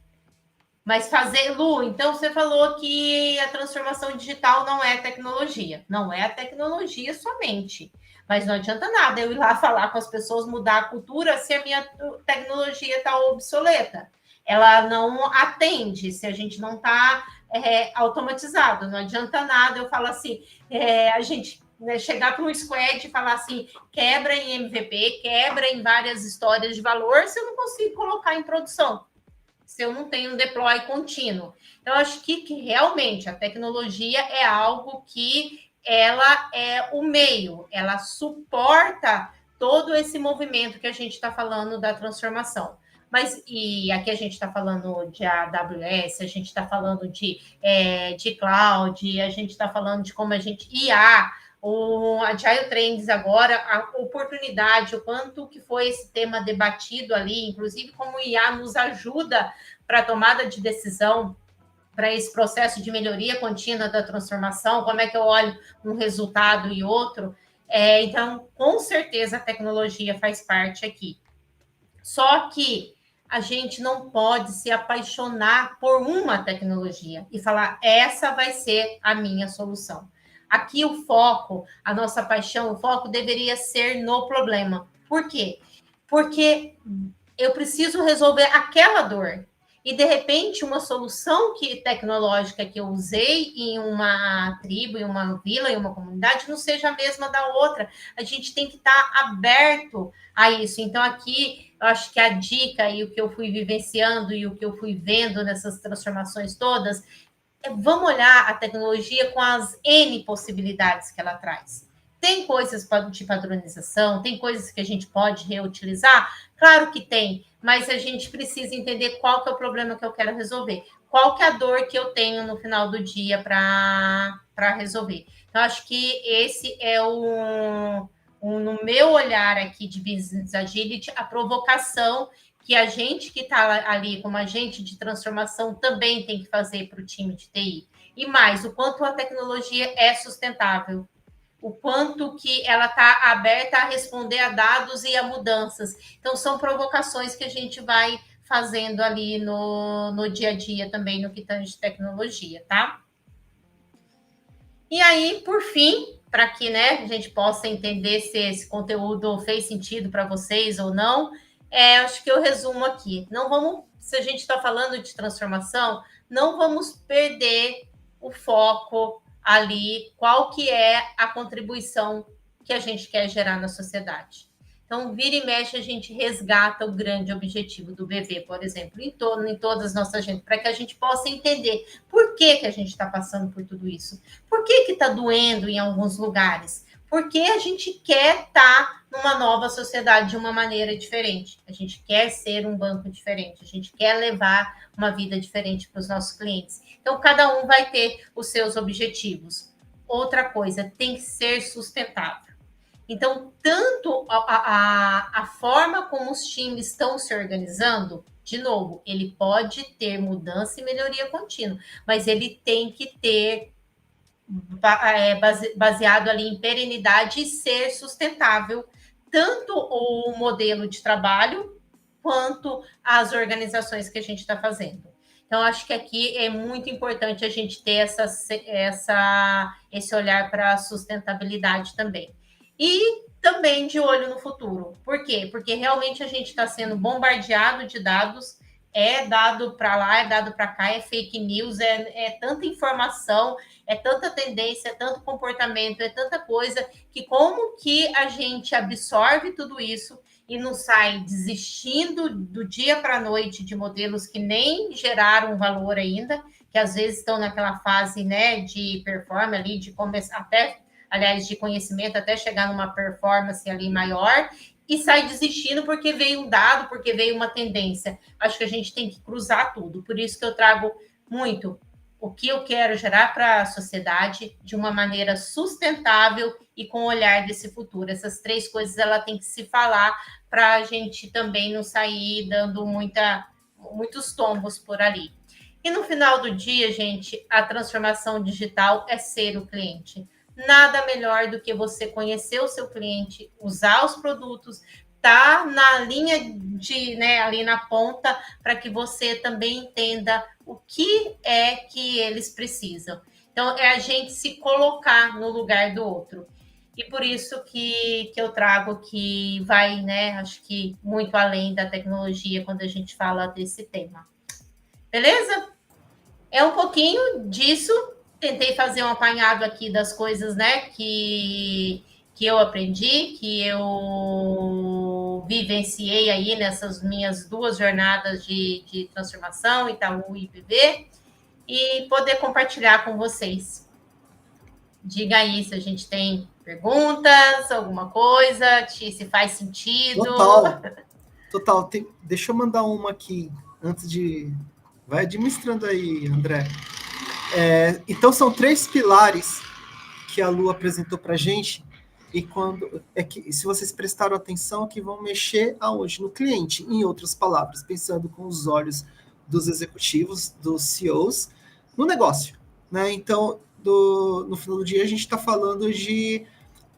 Mas Lu, então você falou que a transformação digital não é tecnologia. Não é a tecnologia somente. Mas não adianta nada eu ir lá falar com as pessoas, mudar a cultura, se a minha tecnologia está obsoleta. Ela não atende se a gente não está automatizado. Não adianta nada eu falar assim, a gente chegar para um squad e falar assim, quebra em MVP, quebra em várias histórias de valor, se eu não consigo colocar em produção, se eu não tenho um deploy contínuo. Então, acho que realmente a tecnologia é algo que ela é o meio, ela suporta todo esse movimento que a gente está falando da transformação. E aqui a gente está falando de AWS, a gente está falando de cloud, a gente está falando de como a gente... IA, o Agile Trends agora, a oportunidade, o quanto que foi esse tema debatido ali, inclusive como o IA nos ajuda para a tomada de decisão, para esse processo de melhoria contínua da transformação, como é que eu olho um resultado e outro. Então, com certeza, a tecnologia faz parte aqui. Só que a gente não pode se apaixonar por uma tecnologia e falar, essa vai ser a minha solução. Aqui o foco, a nossa paixão, o foco deveria ser no problema. Por quê? Porque eu preciso resolver aquela dor. E, de repente, uma solução tecnológica que eu usei em uma tribo, em uma vila, em uma comunidade, não seja a mesma da outra. A gente tem que estar aberto a isso. Então, aqui, eu acho que a dica e o que eu fui vivenciando e o que eu fui vendo nessas transformações todas, vamos olhar a tecnologia com as N possibilidades que ela traz. Tem coisas de padronização, tem coisas que a gente pode reutilizar? Claro que tem, mas a gente precisa entender qual que é o problema que eu quero resolver. Qual que é a dor que eu tenho no final do dia para resolver. Então, acho que esse é no meu olhar aqui de Business Agility, a provocação que a gente que está ali como agente de transformação também tem que fazer para o time de TI. E mais, o quanto a tecnologia é sustentável, o quanto que ela está aberta a responder a dados e a mudanças. Então, são provocações que a gente vai fazendo ali no dia a dia também, no que tange tecnologia, tá? E aí, por fim, para que, né, a gente possa entender se esse conteúdo fez sentido para vocês ou não, acho que eu resumo aqui. Não vamos, se a gente está falando de transformação, não vamos perder o foco ali, qual que é a contribuição que a gente quer gerar na sociedade. Então, vira e mexe, a gente resgata o grande objetivo do BV, por exemplo, em todas as nossas agendas, para que a gente possa entender por que a gente está passando por tudo isso. Por que está doendo em alguns lugares? Porque a gente quer estar numa nova sociedade de uma maneira diferente. A gente quer ser um banco diferente. A gente quer levar uma vida diferente para os nossos clientes. Então, cada um vai ter os seus objetivos. Outra coisa, tem que ser sustentável. Então, tanto a forma como os times estão se organizando, de novo, ele pode ter mudança e melhoria contínua, mas ele tem que ter baseado ali em perenidade e ser sustentável, tanto o modelo de trabalho quanto as organizações que a gente está fazendo. Então, acho que aqui é muito importante a gente ter esse olhar para a sustentabilidade também. E também de olho no futuro. Por quê? Porque realmente a gente está sendo bombardeado de dados, é dado para lá, é dado para cá, é fake news, é tanta informação, é tanta tendência, é tanto comportamento, é tanta coisa, que como que a gente absorve tudo isso e não sai desistindo do dia para a noite de modelos que nem geraram valor ainda, que às vezes estão naquela fase, né, de performance ali, de começar até, aliás, de conhecimento, até chegar numa performance ali maior, e sai desistindo porque veio um dado, porque veio uma tendência. Acho que a gente tem que cruzar tudo. Por isso que eu trago muito o que eu quero gerar para a sociedade de uma maneira sustentável e com o olhar desse futuro. Essas três coisas ela tem que se falar para a gente também não sair dando muitos tombos por ali. E no final do dia, gente, a transformação digital é ser o cliente. Nada melhor do que você conhecer o seu cliente, usar os produtos, tá na linha de, né, ali na ponta, para que você também entenda o que é que eles precisam. Então, é a gente se colocar no lugar do outro. E por isso que eu trago que vai, né, acho que muito além da tecnologia quando a gente fala desse tema. Beleza? É um pouquinho disso. Tentei fazer um apanhado aqui das coisas, né, que eu aprendi, que eu vivenciei aí nessas minhas 2 jornadas de transformação, Itaú e BV, e poder compartilhar com vocês. Diga aí se a gente tem perguntas, alguma coisa, se faz sentido. Total. Deixa eu mandar uma aqui, antes de... Vai administrando aí, André. Então, são 3 pilares que a Lu apresentou para a gente, e se vocês prestaram atenção, que vão mexer aonde? No cliente, em outras palavras, pensando com os olhos dos executivos, dos CEOs, no negócio, né? Então, no final do dia, a gente está falando de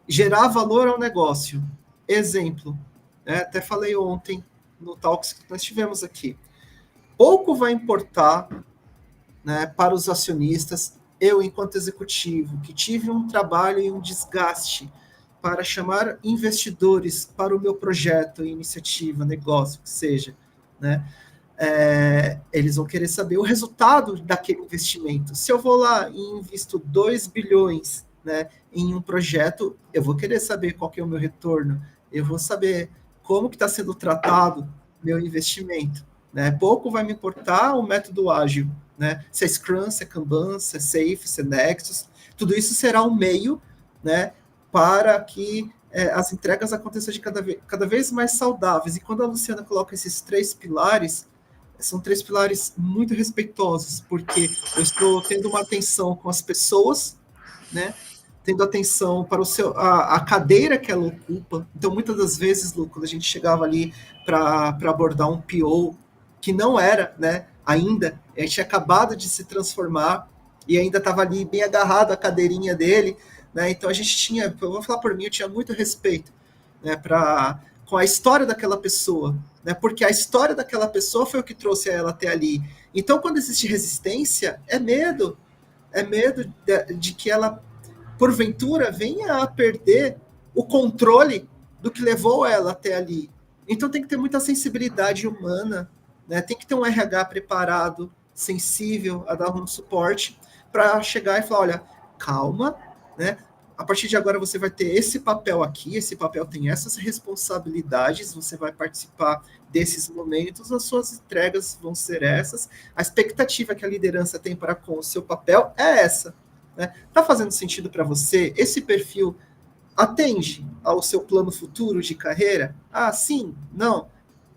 gerar valor ao negócio. Exemplo, né? Até falei ontem no Talks que nós tivemos aqui. Pouco vai importar, né, para os acionistas, eu, enquanto executivo, que tive um trabalho e um desgaste para chamar investidores para o meu projeto, iniciativa, negócio, que seja, né? Eles vão querer saber o resultado daquele investimento. Se eu vou lá e invisto 2 bilhões, né, em um projeto, eu vou querer saber qual que é o meu retorno, eu vou saber como que está sendo tratado meu investimento. Né? Pouco vai me importar o método ágil, né? Se é Scrum, se é Kanban, se é Safe, se é Nexus, tudo isso será um meio, né, para que as entregas aconteçam de cada vez mais saudáveis. E quando a Luciana coloca esses 3 pilares, são 3 pilares muito respeitosos, porque eu estou tendo uma atenção com as pessoas, né? Tendo atenção para a cadeira que ela ocupa. Então, muitas das vezes, Lu, quando a gente chegava ali para abordar um PO que não era, né, ainda, a gente tinha acabado de se transformar e ainda estava ali bem agarrado à cadeirinha dele, né? Então a gente tinha, eu vou falar por mim, eu tinha muito respeito, né, com a história daquela pessoa, né? Porque a história daquela pessoa foi o que trouxe ela até ali. Então, quando existe resistência, é medo de que ela, porventura, venha a perder o controle do que levou ela até ali. Então tem que ter muita sensibilidade humana, né? Tem que ter um RH preparado, sensível a dar um suporte para chegar e falar, olha, calma, né? A partir de agora você vai ter esse papel aqui, esse papel tem essas responsabilidades, você vai participar desses momentos, as suas entregas vão ser essas, a expectativa que a liderança tem para com o seu papel é essa. Né? Tá fazendo sentido para você? Esse perfil atende ao seu plano futuro de carreira? Ah, sim? Não?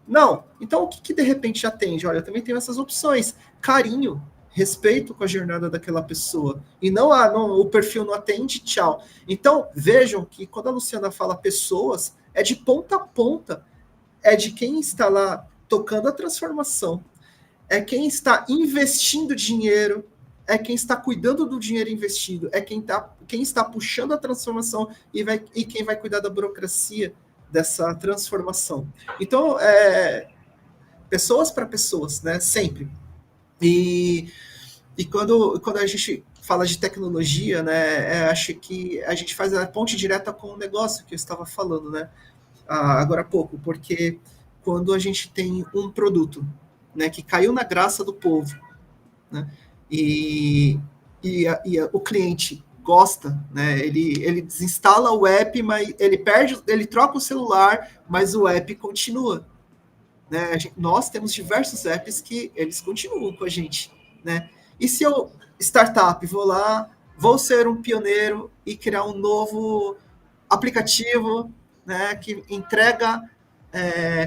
Não. Então, o que de repente atende? Olha, eu também tenho essas opções. Carinho, respeito com a jornada daquela pessoa. E não, não, o perfil não atende, tchau. Então, vejam que quando a Luciana fala pessoas, é de ponta a ponta. É de quem está lá tocando a transformação. É quem está investindo dinheiro, é quem está cuidando do dinheiro investido, é quem está puxando a transformação e quem vai cuidar da burocracia dessa transformação. Então, pessoas para pessoas, né? Sempre. E quando a gente fala de tecnologia, né? Acho que a gente faz a ponte direta com o negócio que eu estava falando, né? Agora há pouco, porque quando a gente tem um produto, né, que caiu na graça do povo, né, e o cliente gosta, né, ele desinstala o app, mas ele troca o celular, mas o app continua. Né? Nós temos diversos apps que eles continuam com a gente. Né? E se eu, startup, vou lá, vou ser um pioneiro e criar um novo aplicativo, né, que entrega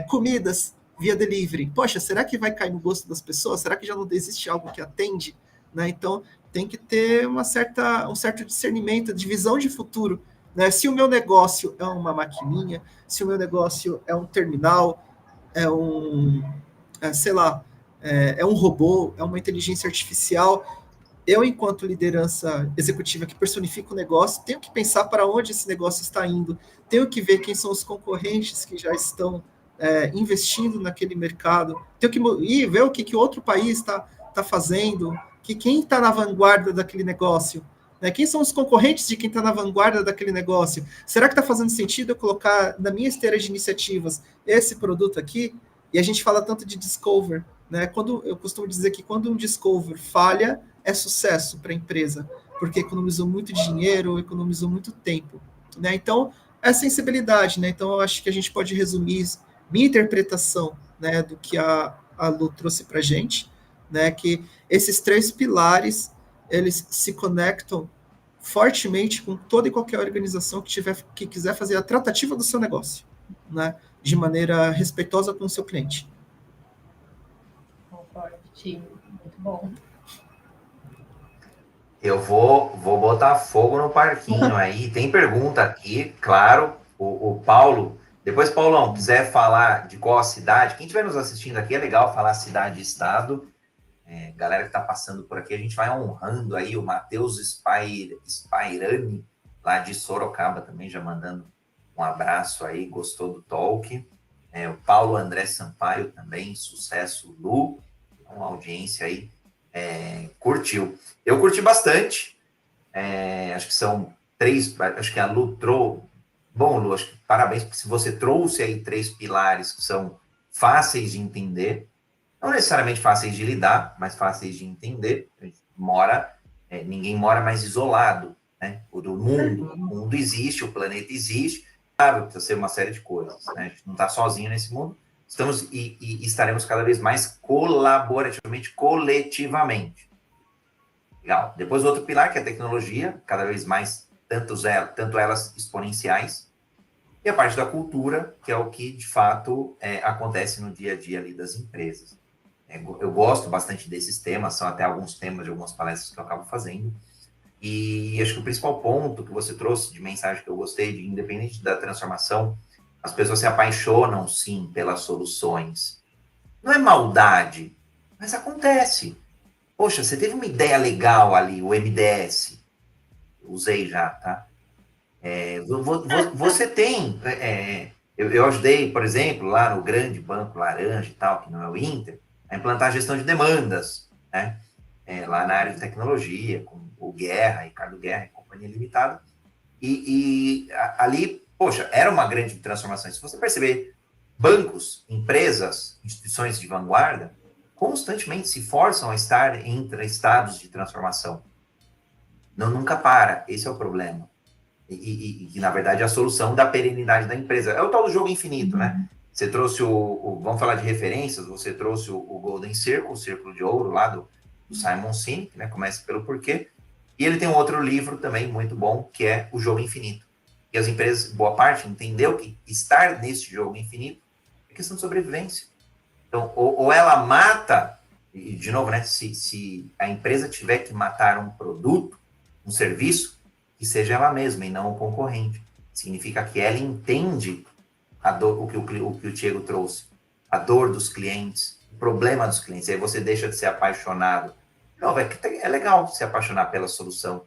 comidas via delivery. Poxa, será que vai cair no gosto das pessoas? Será que já não existe algo que atende? Né? Então, tem que ter um certo discernimento, de visão de futuro. Né? Se o meu negócio é uma maquininha, se o meu negócio é um terminal, sei lá, é um robô, é uma inteligência artificial, eu, enquanto liderança executiva que personifica o negócio, tenho que pensar para onde esse negócio está indo, tenho que ver quem são os concorrentes que já estão investindo naquele mercado, tenho que ir ver o que outro país está fazendo, quem está na vanguarda daquele negócio, né? Quem são os concorrentes de quem está na vanguarda daquele negócio? Será que está fazendo sentido eu colocar na minha esteira de iniciativas esse produto aqui? E a gente fala tanto de discover, né? Quando eu costumo dizer que quando um discover falha, é sucesso para a empresa, porque economizou muito dinheiro, economizou muito tempo. Né? Então, é sensibilidade. Né? Então, eu acho que a gente pode resumir minha interpretação, né, do que a Lu trouxe para a gente, né, que esses 3 pilares, eles se conectam fortemente com toda e qualquer organização que quiser fazer a tratativa do seu negócio, né, de maneira respeitosa com o seu cliente. Concordo, time. Muito bom. Eu vou botar fogo no parquinho aí. Tem pergunta aqui, claro. O Paulo, depois, Paulão, quiser falar de qual a cidade, quem estiver nos assistindo aqui, é legal falar cidade e estado. Galera que está passando por aqui, a gente vai honrando aí o Matheus Spairani, lá de Sorocaba também, já mandando um abraço aí, gostou do talk. o Paulo André Sampaio também, sucesso, Lu, uma audiência aí, curtiu. Eu curti bastante, acho que são 3, acho que a Lu trouxe, bom, Lu, acho que parabéns, porque se você trouxe aí 3 pilares que são fáceis de entender, não necessariamente fáceis de lidar, mas fáceis de entender. A gente ninguém mora mais isolado, né? O mundo existe, o planeta existe, claro, precisa ser uma série de coisas, né? A gente não está sozinho nesse mundo, estamos e estaremos cada vez mais colaborativamente, coletivamente. Legal. Depois, outro pilar, que é a tecnologia, cada vez mais, tanto elas exponenciais, e a parte da cultura, que é o que, de fato, acontece no dia a dia ali das empresas. Eu gosto bastante desses temas, são até alguns temas de algumas palestras que eu acabo fazendo. E acho que o principal ponto que você trouxe de mensagem que eu gostei, de independente da transformação, as pessoas se apaixonam, sim, pelas soluções. Não é maldade, mas acontece. Poxa, você teve uma ideia legal ali, o MDS. Usei já, tá? Você tem... eu ajudei, por exemplo, lá no grande Banco Laranja e tal, que não é o Inter, a implantar a gestão de demandas, né? Lá na área de tecnologia, com o Guerra, Ricardo Guerra e Companhia Limitada. Ali, poxa, era uma grande transformação. Se você perceber, bancos, empresas, instituições de vanguarda, constantemente se forçam a estar entre estados de transformação. Nunca para, esse é o problema. E na verdade, é a solução da perenidade da empresa. É o tal do jogo infinito, né? Você trouxe vamos falar de referências, você trouxe o Golden Circle, o Círculo de Ouro, lá do Simon Sinek, né? Começa pelo porquê. E ele tem um outro livro também muito bom, que é O Jogo Infinito. E as empresas, boa parte, entendeu que estar nesse jogo infinito é questão de sobrevivência. Então, ou ela mata, e de novo, né? Se a empresa tiver que matar um produto, um serviço, que seja ela mesma e não o concorrente. Significa que ela entende a dor, o que o Diego trouxe, a dor dos clientes, o problema dos clientes. Aí você deixa de ser apaixonado. Não, é legal se apaixonar pela solução.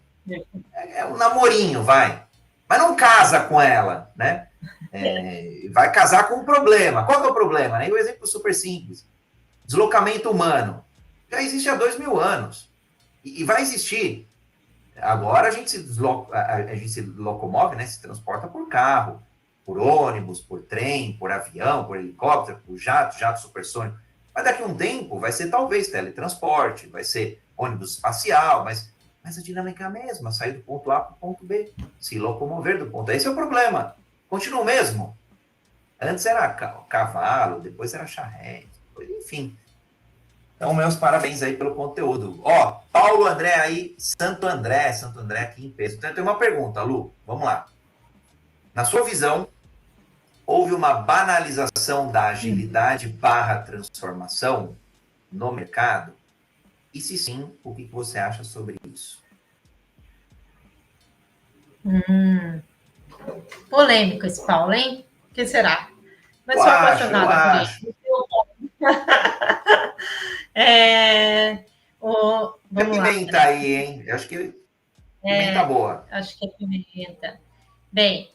É um namorinho, vai. Mas não casa com ela, né? Vai casar com um problema. Qual que é o problema? Né? Um exemplo super simples. Deslocamento humano. Já existe há 2000 anos. E vai existir. Agora a gente se locomove, né? Se transporta por carro, por ônibus, por trem, por avião, por helicóptero, por jato supersônico. Mas daqui a um tempo vai ser talvez teletransporte, vai ser ônibus espacial, mas a dinâmica é a mesma, sair do ponto A para o ponto B, se locomover do ponto A. Esse é o problema. Continua o mesmo. Antes era cavalo, depois era charrete, enfim. Então, meus parabéns aí pelo conteúdo. Paulo André aí, Santo André aqui em peso. Então, eu tenho uma pergunta, Lu, vamos lá. Na sua visão, houve uma banalização da agilidade / transformação no mercado? E se sim, o que você acha sobre isso? Polêmico esse Paulo, hein? O que será? Mas sou apaixonada por ele. Vamos pimenta lá, aí, hein? Eu acho que pimenta boa. Acho que é pimenta. Bem,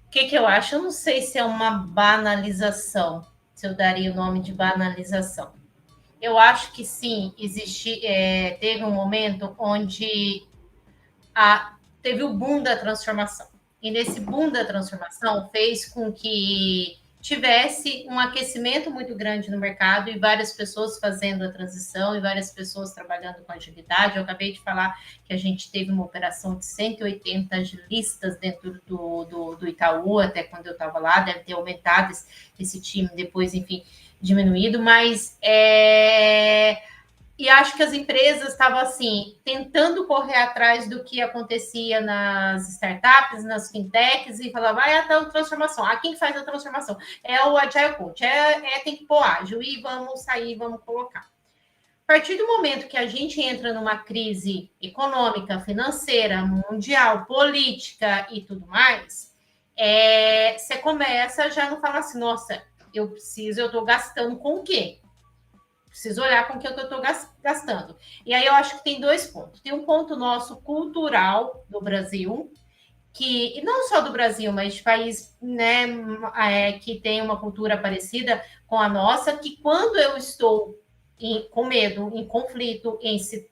o que eu acho? Eu não sei se é uma banalização, se eu daria o nome de banalização. Eu acho que sim, teve um momento onde teve o boom da transformação. E nesse boom da transformação fez com que tivesse um aquecimento muito grande no mercado e várias pessoas fazendo a transição e várias pessoas trabalhando com agilidade. Eu acabei de falar que a gente teve uma operação de 180 agilistas dentro do Itaú, até quando eu estava lá, deve ter aumentado esse time, depois, enfim, diminuído, mas e acho que as empresas estavam assim, tentando correr atrás do que acontecia nas startups, nas fintechs, e falava, vai até a transformação. Quem faz a transformação? É o Agile Coach, tem que pôr ágil e vamos sair, vamos colocar. A partir do momento que a gente entra numa crise econômica, financeira, mundial, política e tudo mais, você começa já não falar assim, nossa, eu estou gastando com o quê? Preciso olhar com o que eu estou gastando. E aí eu acho que tem 2 pontos. Tem um ponto nosso cultural do Brasil, que, e não só do Brasil, mas de país, né, que tem uma cultura parecida com a nossa, que quando eu estou com medo, em conflito,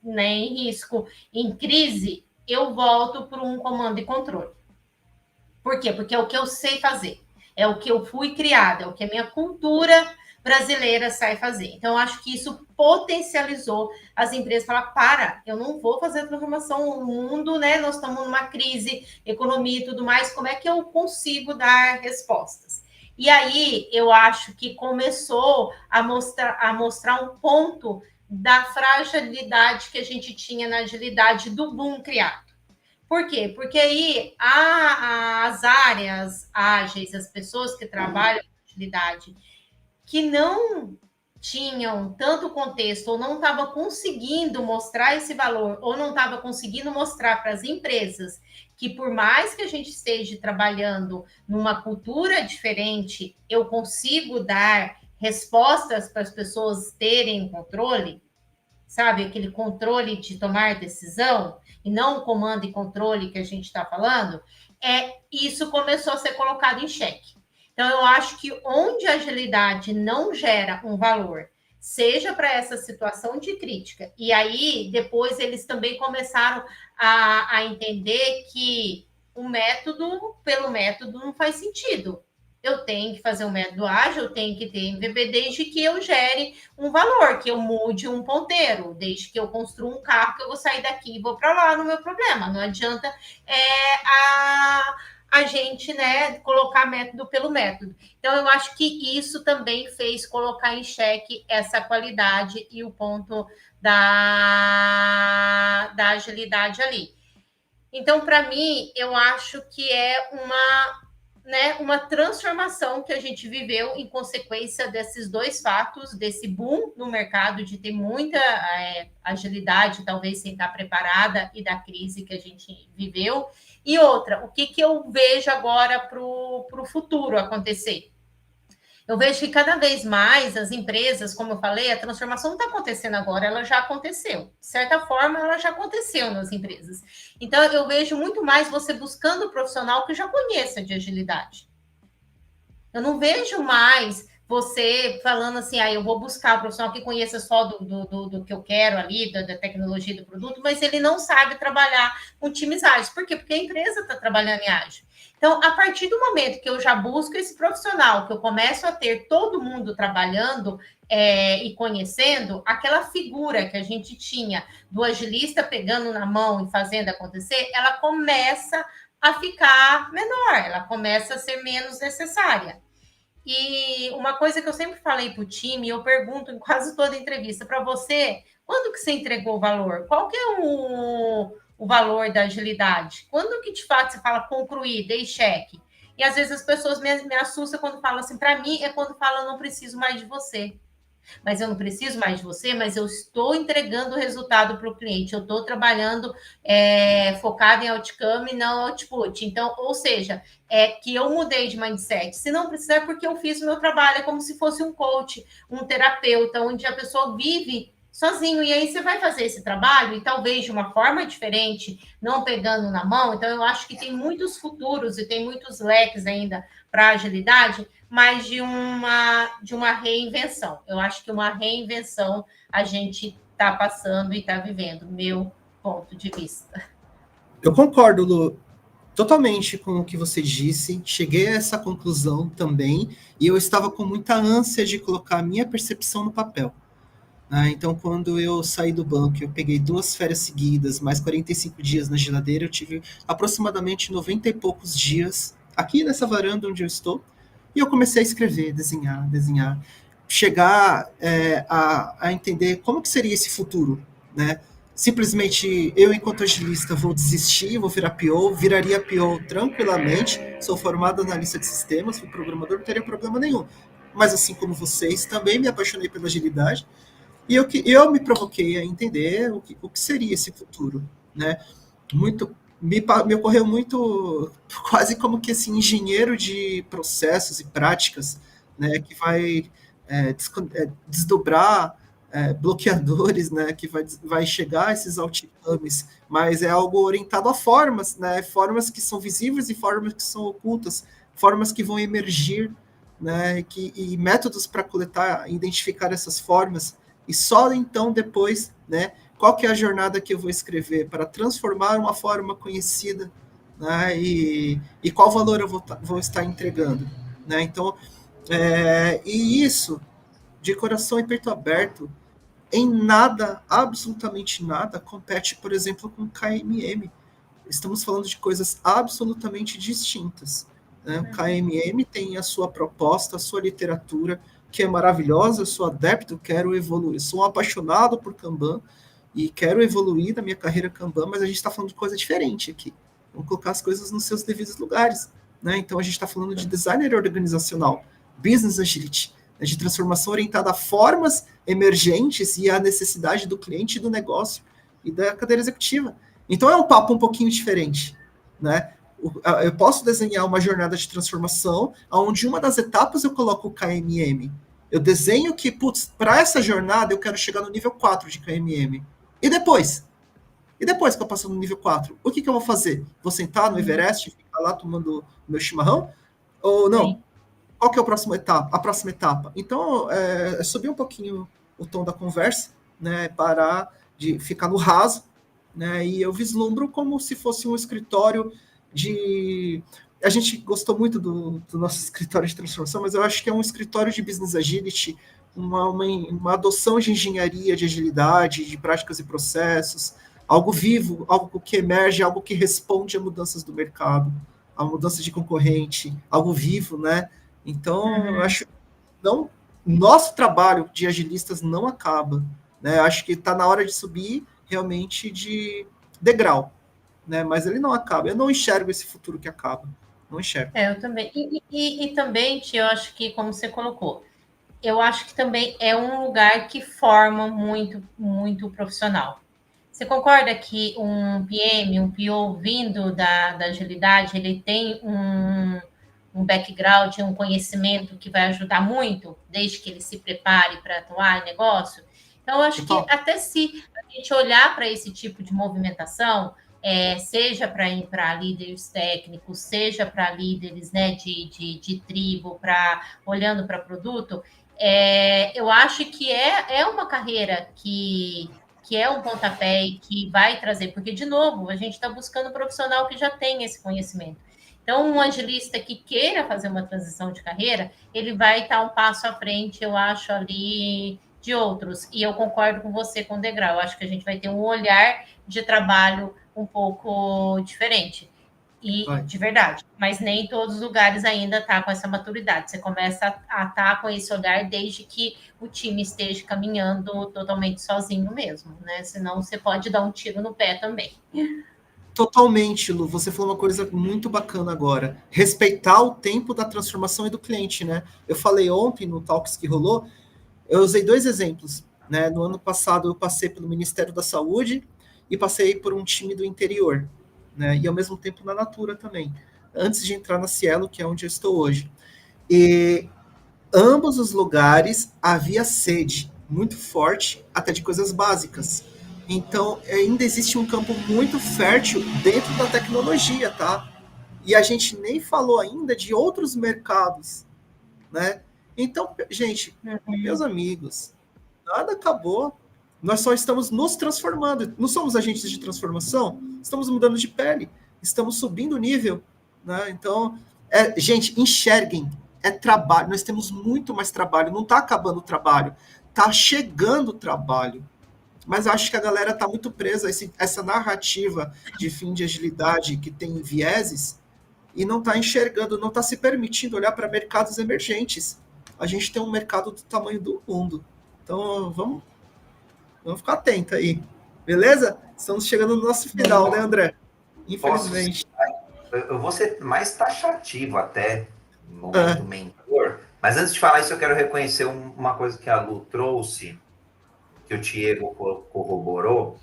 né, em risco, em crise, eu volto para um comando e controle. Por quê? Porque é o que eu sei fazer, é o que eu fui criada, é o que a minha cultura brasileira sai fazer. Então, eu acho que isso potencializou as empresas falar, eu não vou fazer a transformação no mundo, né? Nós estamos numa crise, economia e tudo mais, como é que eu consigo dar respostas? E aí, eu acho que começou a mostrar um ponto da fragilidade que a gente tinha na agilidade do boom criado. Por quê? Porque aí as áreas ágeis, as pessoas que trabalham com agilidade, que não tinham tanto contexto ou não estavam conseguindo mostrar esse valor ou não estava conseguindo mostrar para as empresas que por mais que a gente esteja trabalhando numa cultura diferente, eu consigo dar respostas para as pessoas terem controle, sabe? Aquele controle de tomar decisão e não o comando e controle que a gente está falando, isso começou a ser colocado em xeque. Então, eu acho que onde a agilidade não gera um valor, seja para essa situação de crítica, e aí depois eles também começaram a entender que o método pelo método não faz sentido. Eu tenho que fazer um método ágil, eu tenho que ter MVP desde que eu gere um valor, que eu mude um ponteiro, desde que eu construa um carro que eu vou sair daqui e vou para lá no meu problema. Não adianta a gente, né, colocar método pelo método. Então, eu acho que isso também fez colocar em xeque essa qualidade e o ponto da agilidade ali. Então, para mim, eu acho que é uma transformação que a gente viveu em consequência desses dois fatos, desse boom no mercado, de ter muita agilidade, talvez sem estar preparada, e da crise que a gente viveu. E outra, o que eu vejo agora para o futuro acontecer? Eu vejo que cada vez mais as empresas, como eu falei, a transformação não está acontecendo agora, ela já aconteceu. De certa forma, ela já aconteceu nas empresas. Então, eu vejo muito mais você buscando um profissional que já conheça de agilidade. Eu não vejo mais você falando assim, eu vou buscar um profissional que conheça só do que eu quero ali, da tecnologia do produto, mas ele não sabe trabalhar com times ágeis. Por quê? Porque a empresa está trabalhando em ágil. Então, a partir do momento que eu já busco esse profissional, que eu começo a ter todo mundo trabalhando e conhecendo, aquela figura que a gente tinha do agilista pegando na mão e fazendo acontecer, ela começa a ficar menor, ela começa a ser menos necessária. E uma coisa que eu sempre falei para o time, eu pergunto em quase toda entrevista, para você, quando que você entregou o valor? Qual que é o valor da agilidade? Quando que de fato você fala concluir, dei cheque? E às vezes as pessoas me assustam quando falam assim, para mim é quando falam não preciso mais de você. Mas eu não preciso mais de você, mas eu estou entregando o resultado para o cliente, eu estou trabalhando focado em outcome e não output. Então, ou seja, que eu mudei de mindset. Se não precisar, é porque eu fiz o meu trabalho, é como se fosse um coach, um terapeuta, onde a pessoa vive sozinho, e aí você vai fazer esse trabalho, e talvez de uma forma diferente, não pegando na mão. Então, eu acho que tem muitos futuros e tem muitos leques ainda para agilidade, mas de uma reinvenção. Eu acho que uma reinvenção a gente está passando e está vivendo, meu ponto de vista. Eu concordo, Lu, totalmente com o que você disse. Cheguei a essa conclusão também, e eu estava com muita ânsia de colocar a minha percepção no papel. Então, quando eu saí do banco, eu peguei 2 férias seguidas, mais 45 dias na geladeira, eu tive aproximadamente 90 e poucos dias aqui nessa varanda onde eu estou, e eu comecei a escrever, desenhar, chegar a entender como que seria esse futuro, né? Simplesmente eu, enquanto agilista, vou desistir, vou virar PO, viraria PO tranquilamente, sou formado analista de sistemas, fui programador, não teria problema nenhum. Mas assim como vocês, também me apaixonei pela agilidade, e eu me provoquei a entender o que seria esse futuro, né? Me ocorreu muito, quase como que esse engenheiro de processos e práticas, né, que vai desdobrar bloqueadores, né, que vai chegar a esses outcomes, mas é algo orientado a formas, né, formas que são visíveis e formas que são ocultas, formas que vão emergir, né, e métodos para coletar e identificar essas formas, e só então depois, né, qual que é a jornada que eu vou escrever para transformar uma forma conhecida, né, e qual valor eu vou estar entregando, né, então, e isso, de coração e peito aberto, em nada, absolutamente nada, compete, por exemplo, com KMM. Estamos falando de coisas absolutamente distintas. Né? O KMM tem a sua proposta, a sua literatura, que é maravilhosa, eu sou adepto, quero evoluir. Sou um apaixonado por Kanban e quero evoluir na minha carreira Kanban, mas a gente está falando de coisa diferente aqui. Vamos colocar as coisas nos seus devidos lugares. Né? Então, a gente está falando de designer organizacional, business agility, de transformação orientada a formas emergentes e à necessidade do cliente, do negócio e da cadeira executiva. Então é um papo um pouquinho diferente, né? Eu posso desenhar uma jornada de transformação onde uma das etapas eu coloco o KMM. Eu desenho que, putz, para essa jornada eu quero chegar no nível 4 de KMM. E depois? E depois que eu passo no nível 4, o que eu vou fazer? Vou sentar no Everest e ficar lá tomando meu chimarrão? Ou não? Sim. Qual que é a próxima etapa? Então, subir um pouquinho o tom da conversa, né, parar de ficar no raso, né, e eu vislumbro como se fosse um escritório de... A gente gostou muito do nosso escritório de transformação, mas eu acho que é um escritório de business agility, uma adoção de engenharia, de agilidade, de práticas e processos, algo vivo, algo que emerge, algo que responde a mudanças do mercado, a mudança de concorrente, algo vivo, né? Então, eu acho que nosso trabalho de agilistas não acaba. Né? Eu acho que está na hora de subir realmente de degrau. Né? Mas ele não acaba. Eu não enxergo esse futuro que acaba. Não enxergo. Eu também. E também, Tia, eu acho que, como você colocou, eu acho que também é um lugar que forma muito, muito profissional. Você concorda que um PM, um PO vindo da agilidade, ele tem um background, um conhecimento que vai ajudar muito, desde que ele se prepare para atuar em negócio? Então, eu acho que até se a gente olhar para esse tipo de movimentação, seja para ir para líderes técnicos, seja para líderes, né, de tribo, olhando para produto, eu acho que é uma carreira que é um pontapé e que vai trazer, porque, de novo, a gente está buscando um profissional que já tem esse conhecimento. Então, um agilista que queira fazer uma transição de carreira, ele vai estar um passo à frente, eu acho, ali de outros. E eu concordo com você com o degrau. Eu acho que a gente vai ter um olhar de trabalho um pouco diferente. E de verdade, mas nem em todos os lugares ainda está com essa maturidade. Você começa a estar com esse olhar desde que o time esteja caminhando totalmente sozinho mesmo, né? Senão você pode dar um tiro no pé também. Totalmente, Lu. Você falou uma coisa muito bacana agora. Respeitar o tempo da transformação e do cliente, né? Eu falei ontem no Talks que rolou, eu usei 2 exemplos. Né? No ano passado eu passei pelo Ministério da Saúde e passei por um time do interior. Né? E ao mesmo tempo na Natura também, antes de entrar na Cielo, que é onde eu estou hoje. E ambos os lugares havia sede muito forte, até de coisas básicas. Então, ainda existe um campo muito fértil dentro da tecnologia, tá? E a gente nem falou ainda de outros mercados, né? Então, gente, meus amigos, nada acabou. Nós só estamos nos transformando. Não somos agentes de transformação, estamos mudando de pele, estamos subindo o nível. Né? Então, gente, enxerguem. É trabalho. Nós temos muito mais trabalho. Não está acabando o trabalho. Está chegando o trabalho. Mas eu acho que a galera está muito presa a essa narrativa de fim de agilidade que tem vieses e não está enxergando, não está se permitindo olhar para mercados emergentes. A gente tem um mercado do tamanho do mundo. Então, vamos ficar atento aí. Beleza? Estamos chegando no nosso final, né, André? Infelizmente. Eu vou ser mais taxativo até no momento mentor. Mas antes de falar isso, eu quero reconhecer uma coisa que a Lu trouxe, que o Diego corroborou.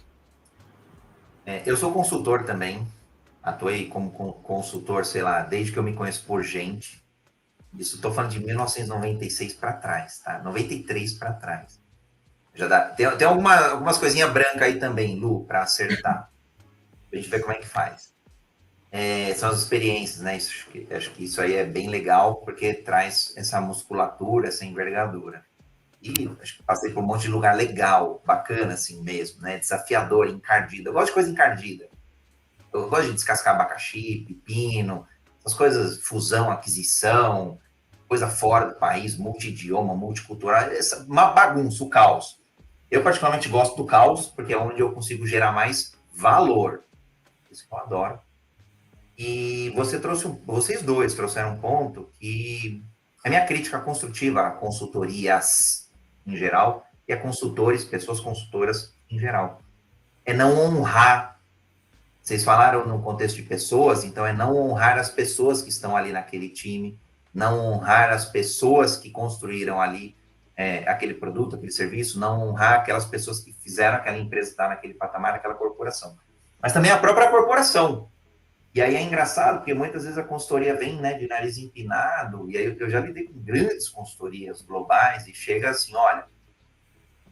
Eu sou consultor também. Atuei como consultor, sei lá, desde que eu me conheço por gente. Isso estou falando de 1996 para trás, tá? 93 para trás. Já dá. Tem algumas coisinhas brancas aí também, Lu, para acertar. A gente ver como é que faz. São as experiências, né? Acho que isso aí é bem legal, porque traz essa musculatura, essa envergadura. E acho que passei por um monte de lugar legal, bacana assim mesmo, né? Desafiador, encardido. Eu gosto de coisa encardida. Eu gosto de descascar abacaxi, pepino, essas coisas, fusão, aquisição, coisa fora do país, multi-idioma, multicultural, uma bagunça, o caos. Eu particularmente gosto do caos, porque é onde eu consigo gerar mais valor. Isso que eu adoro. E vocês dois trouxeram um ponto que a minha crítica construtiva a consultorias em geral e a consultores, pessoas consultoras em geral. É não honrar. Vocês falaram no contexto de pessoas, então é não honrar as pessoas que estão ali naquele time, não honrar as pessoas que construíram ali aquele produto, aquele serviço, não honrar aquelas pessoas que fizeram aquela empresa estar naquele patamar, naquela corporação. Mas também a própria corporação. E aí é engraçado, porque muitas vezes a consultoria vem, né, de nariz empinado, e aí eu já lidei com grandes consultorias globais, e chega assim, olha,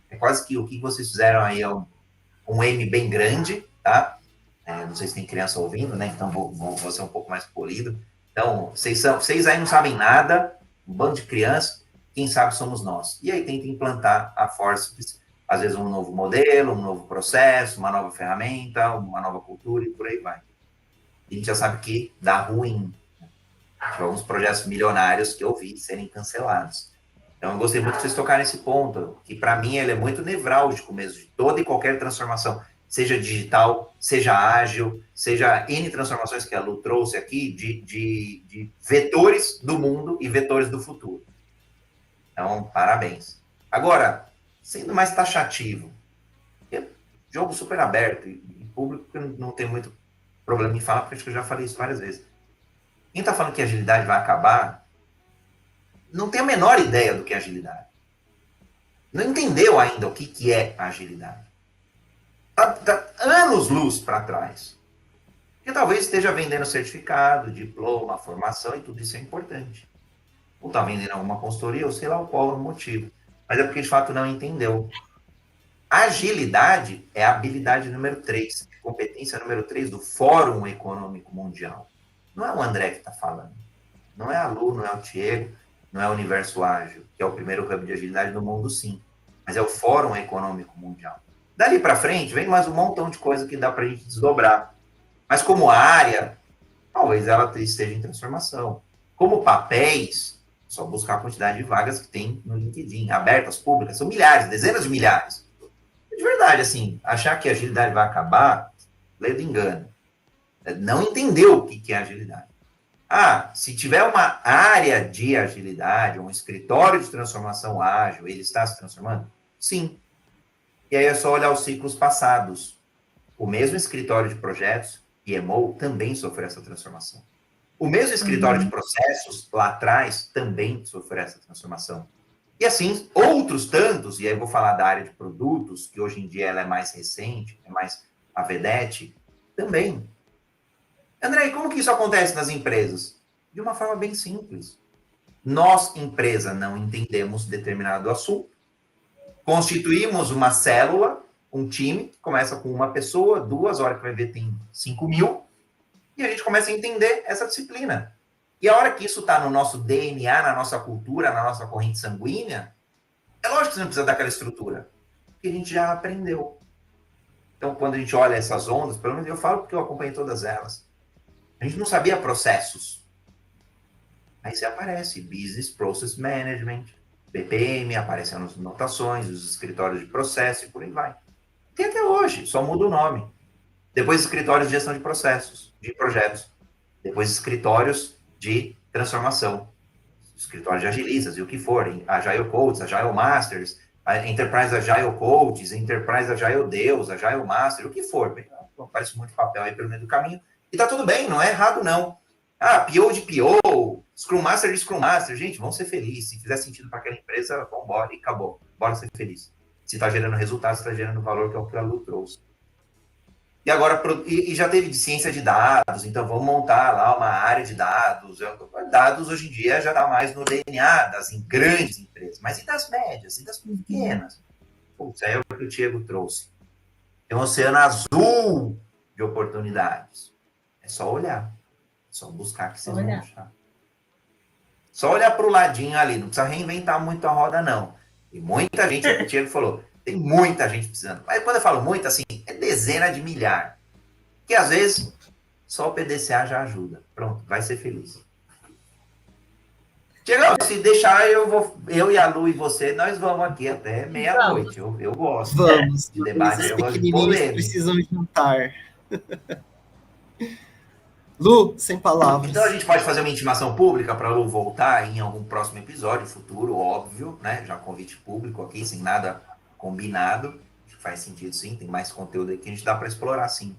é quase que o que vocês fizeram aí é um M bem grande, tá? Não sei se tem criança ouvindo, né, então vou ser um pouco mais polido. Então, vocês aí não sabem nada, um bando de crianças, quem sabe somos nós. E aí tenta implantar a Forceps, às vezes um novo modelo, um novo processo, uma nova ferramenta, uma nova cultura, e por aí vai. A gente já sabe que dá ruim. Tive alguns projetos milionários que eu vi serem cancelados. Então, eu gostei muito que vocês tocaram nesse ponto, que para mim ele é muito nevrálgico mesmo, de toda e qualquer transformação, seja digital, seja ágil, seja N transformações que a Lu trouxe aqui, de vetores do mundo e vetores do futuro. Então, parabéns. Agora, sendo mais taxativo, jogo super aberto e público que não tem muito problema em falar, porque acho que eu já falei isso várias vezes. Quem está falando que a agilidade vai acabar, não tem a menor ideia do que é agilidade. Não entendeu ainda o que é agilidade. Tá anos-luz para trás. Porque talvez esteja vendendo certificado, diploma, formação, e tudo isso é importante. Ou está vendendo alguma consultoria, ou sei lá qual é o motivo. Mas é porque, de fato, não entendeu. Agilidade é a habilidade número 3, competência número 3 do Fórum Econômico Mundial. Não é o André que está falando. Não é a Lu, não é o Diego, não é o Universo Ágil, que é o primeiro hub de agilidade do mundo, sim. Mas é o Fórum Econômico Mundial. Dali para frente, vem mais um montão de coisa que dá para a gente desdobrar. Mas como área, talvez ela esteja em transformação. Como papéis, só buscar a quantidade de vagas que tem no LinkedIn, abertas, públicas, são milhares, dezenas de milhares. De verdade, assim, achar que a agilidade vai acabar, ledo engano. Não entendeu o que é agilidade. Se tiver uma área de agilidade, um escritório de transformação ágil, ele está se transformando? Sim. E aí é só olhar os ciclos passados. O mesmo escritório de projetos, PMO, também sofreu essa transformação. O mesmo escritório de processos, lá atrás, também sofreu essa transformação. E assim, outros tantos, e aí eu vou falar da área de produtos, que hoje em dia ela é mais recente, é mais a vedete, também. André, como que isso acontece nas empresas? De uma forma bem simples. Nós, empresa, não entendemos determinado assunto, constituímos uma célula, um time, que começa com uma pessoa, 2 horas que vai ver tem 5.000, e a gente começa a entender essa disciplina. E a hora que isso está no nosso DNA, na nossa cultura, na nossa corrente sanguínea, é lógico que você não precisa daquela estrutura, porque a gente já aprendeu. Então, quando a gente olha essas ondas, pelo menos eu falo porque eu acompanhei todas elas, a gente não sabia processos. Aí você aparece, Business Process Management, BPM, aparecendo as notações, os escritórios de processo e por aí vai. Tem até hoje, só muda o nome. Depois escritórios de gestão de processos, de projetos. Depois escritórios de transformação. Escritórios de agilistas e o que for. Agile Coaches, Agile Masters, Enterprise Agile Coaches, Enterprise Agile Deus, Agile Master, o que for. Aparece muito papel aí pelo meio do caminho. E tá tudo bem, não é errado não. PO de PO, Scrum Master de Scrum Master. Gente, vamos ser felizes. Se fizer sentido para aquela empresa, vamos embora e acabou. Bora ser feliz. Se está gerando resultado, se está gerando valor, que é o que a Lu trouxe. E agora, e já teve de ciência de dados, então vamos montar lá uma área de dados. Dados hoje em dia já está mais no DNA das grandes empresas, mas e das médias, e das pequenas? Putz, é o que o Diego trouxe. Tem um oceano azul de oportunidades. É só olhar. É só buscar que vocês vão achar. Só olhar para o ladinho ali. Não precisa reinventar muito a roda, não. E muita gente, o Diego falou, tem muita gente precisando. Mas quando eu falo muito, assim, é dezena de milhar. Que às vezes só o PDCA já ajuda. Pronto, vai ser feliz. Diego, se deixar, eu e a Lu e você, nós vamos aqui até meia-noite. Eu gosto Vamos. de debate, Esses eu gosto de pequenininhos polêmica. precisam jantar. Lu, sem palavras. Então a gente pode fazer uma intimação pública para a Lu voltar em algum próximo episódio, futuro, óbvio, né? Já convite público aqui, sem nada combinado. Acho que faz sentido, sim. Tem mais conteúdo aí que a gente dá para explorar, sim.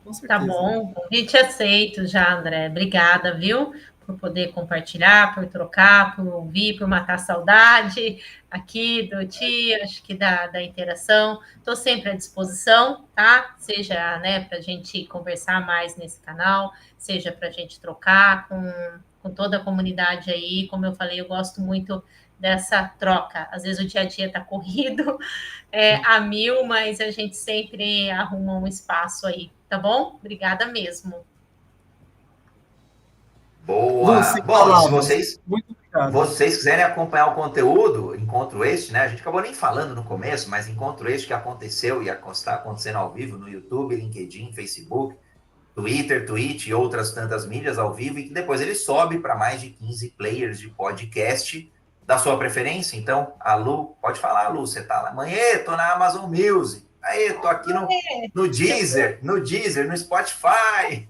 Com certeza. Tá bom, convite aceito já, André. Obrigada, viu? Por poder compartilhar, por trocar, por ouvir, por matar a saudade aqui do tio, acho que da interação. Estou sempre à disposição, tá? Seja, né, para a gente conversar mais nesse canal, seja para a gente trocar com toda a comunidade aí. Como eu falei, eu gosto muito dessa troca. Às vezes o dia a dia está corrido a mil, mas a gente sempre arruma um espaço aí, tá bom? Obrigada mesmo. Boa! Lu, Bom, e se muito obrigado. vocês quiserem acompanhar o conteúdo, encontro este, né? A gente acabou nem falando no começo, mas encontro este que aconteceu e está acontecendo ao vivo no YouTube, LinkedIn, Facebook, Twitter, Twitch e outras tantas mídias ao vivo, e que depois ele sobe para mais de 15 players de podcast da sua preferência. Então, a Lu, pode falar, Lu, você tá lá, amanhã, tô na Amazon Music, aí, tô aqui no Deezer, no Spotify,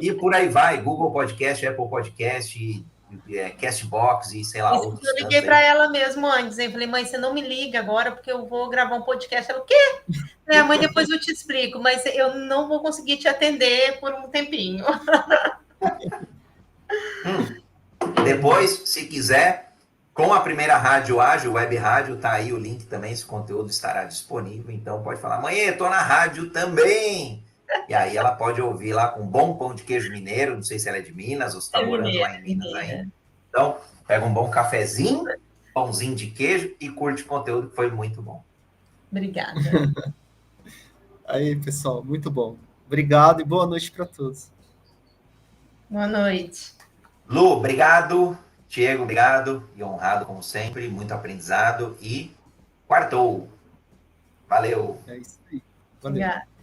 e por aí vai, Google Podcast, Apple Podcast, Castbox e sei lá, isso, outros. eu liguei para ela mesmo antes, eu falei, mãe, você não me liga agora porque eu vou gravar um podcast. Ela, o quê? Mãe, depois eu te explico, mas eu não vou conseguir te atender por um tempinho. Depois, se quiser, com a primeira rádio ágil, web rádio, tá aí o link também, esse conteúdo estará disponível, então pode falar, mãe, tô na rádio também. E aí ela pode ouvir lá com um bom pão de queijo mineiro, não sei se ela é de Minas ou se está morando lá em Minas ainda. Então, pega um bom cafezinho, pãozinho de queijo e curte o conteúdo, que foi muito bom. Obrigada. Aí, pessoal, muito bom. Obrigado e boa noite para todos. Boa noite. Lu, obrigado. Diego, obrigado. E honrado, como sempre. Muito aprendizado. E quartou. Valeu. É isso aí. Valeu. Obrigada.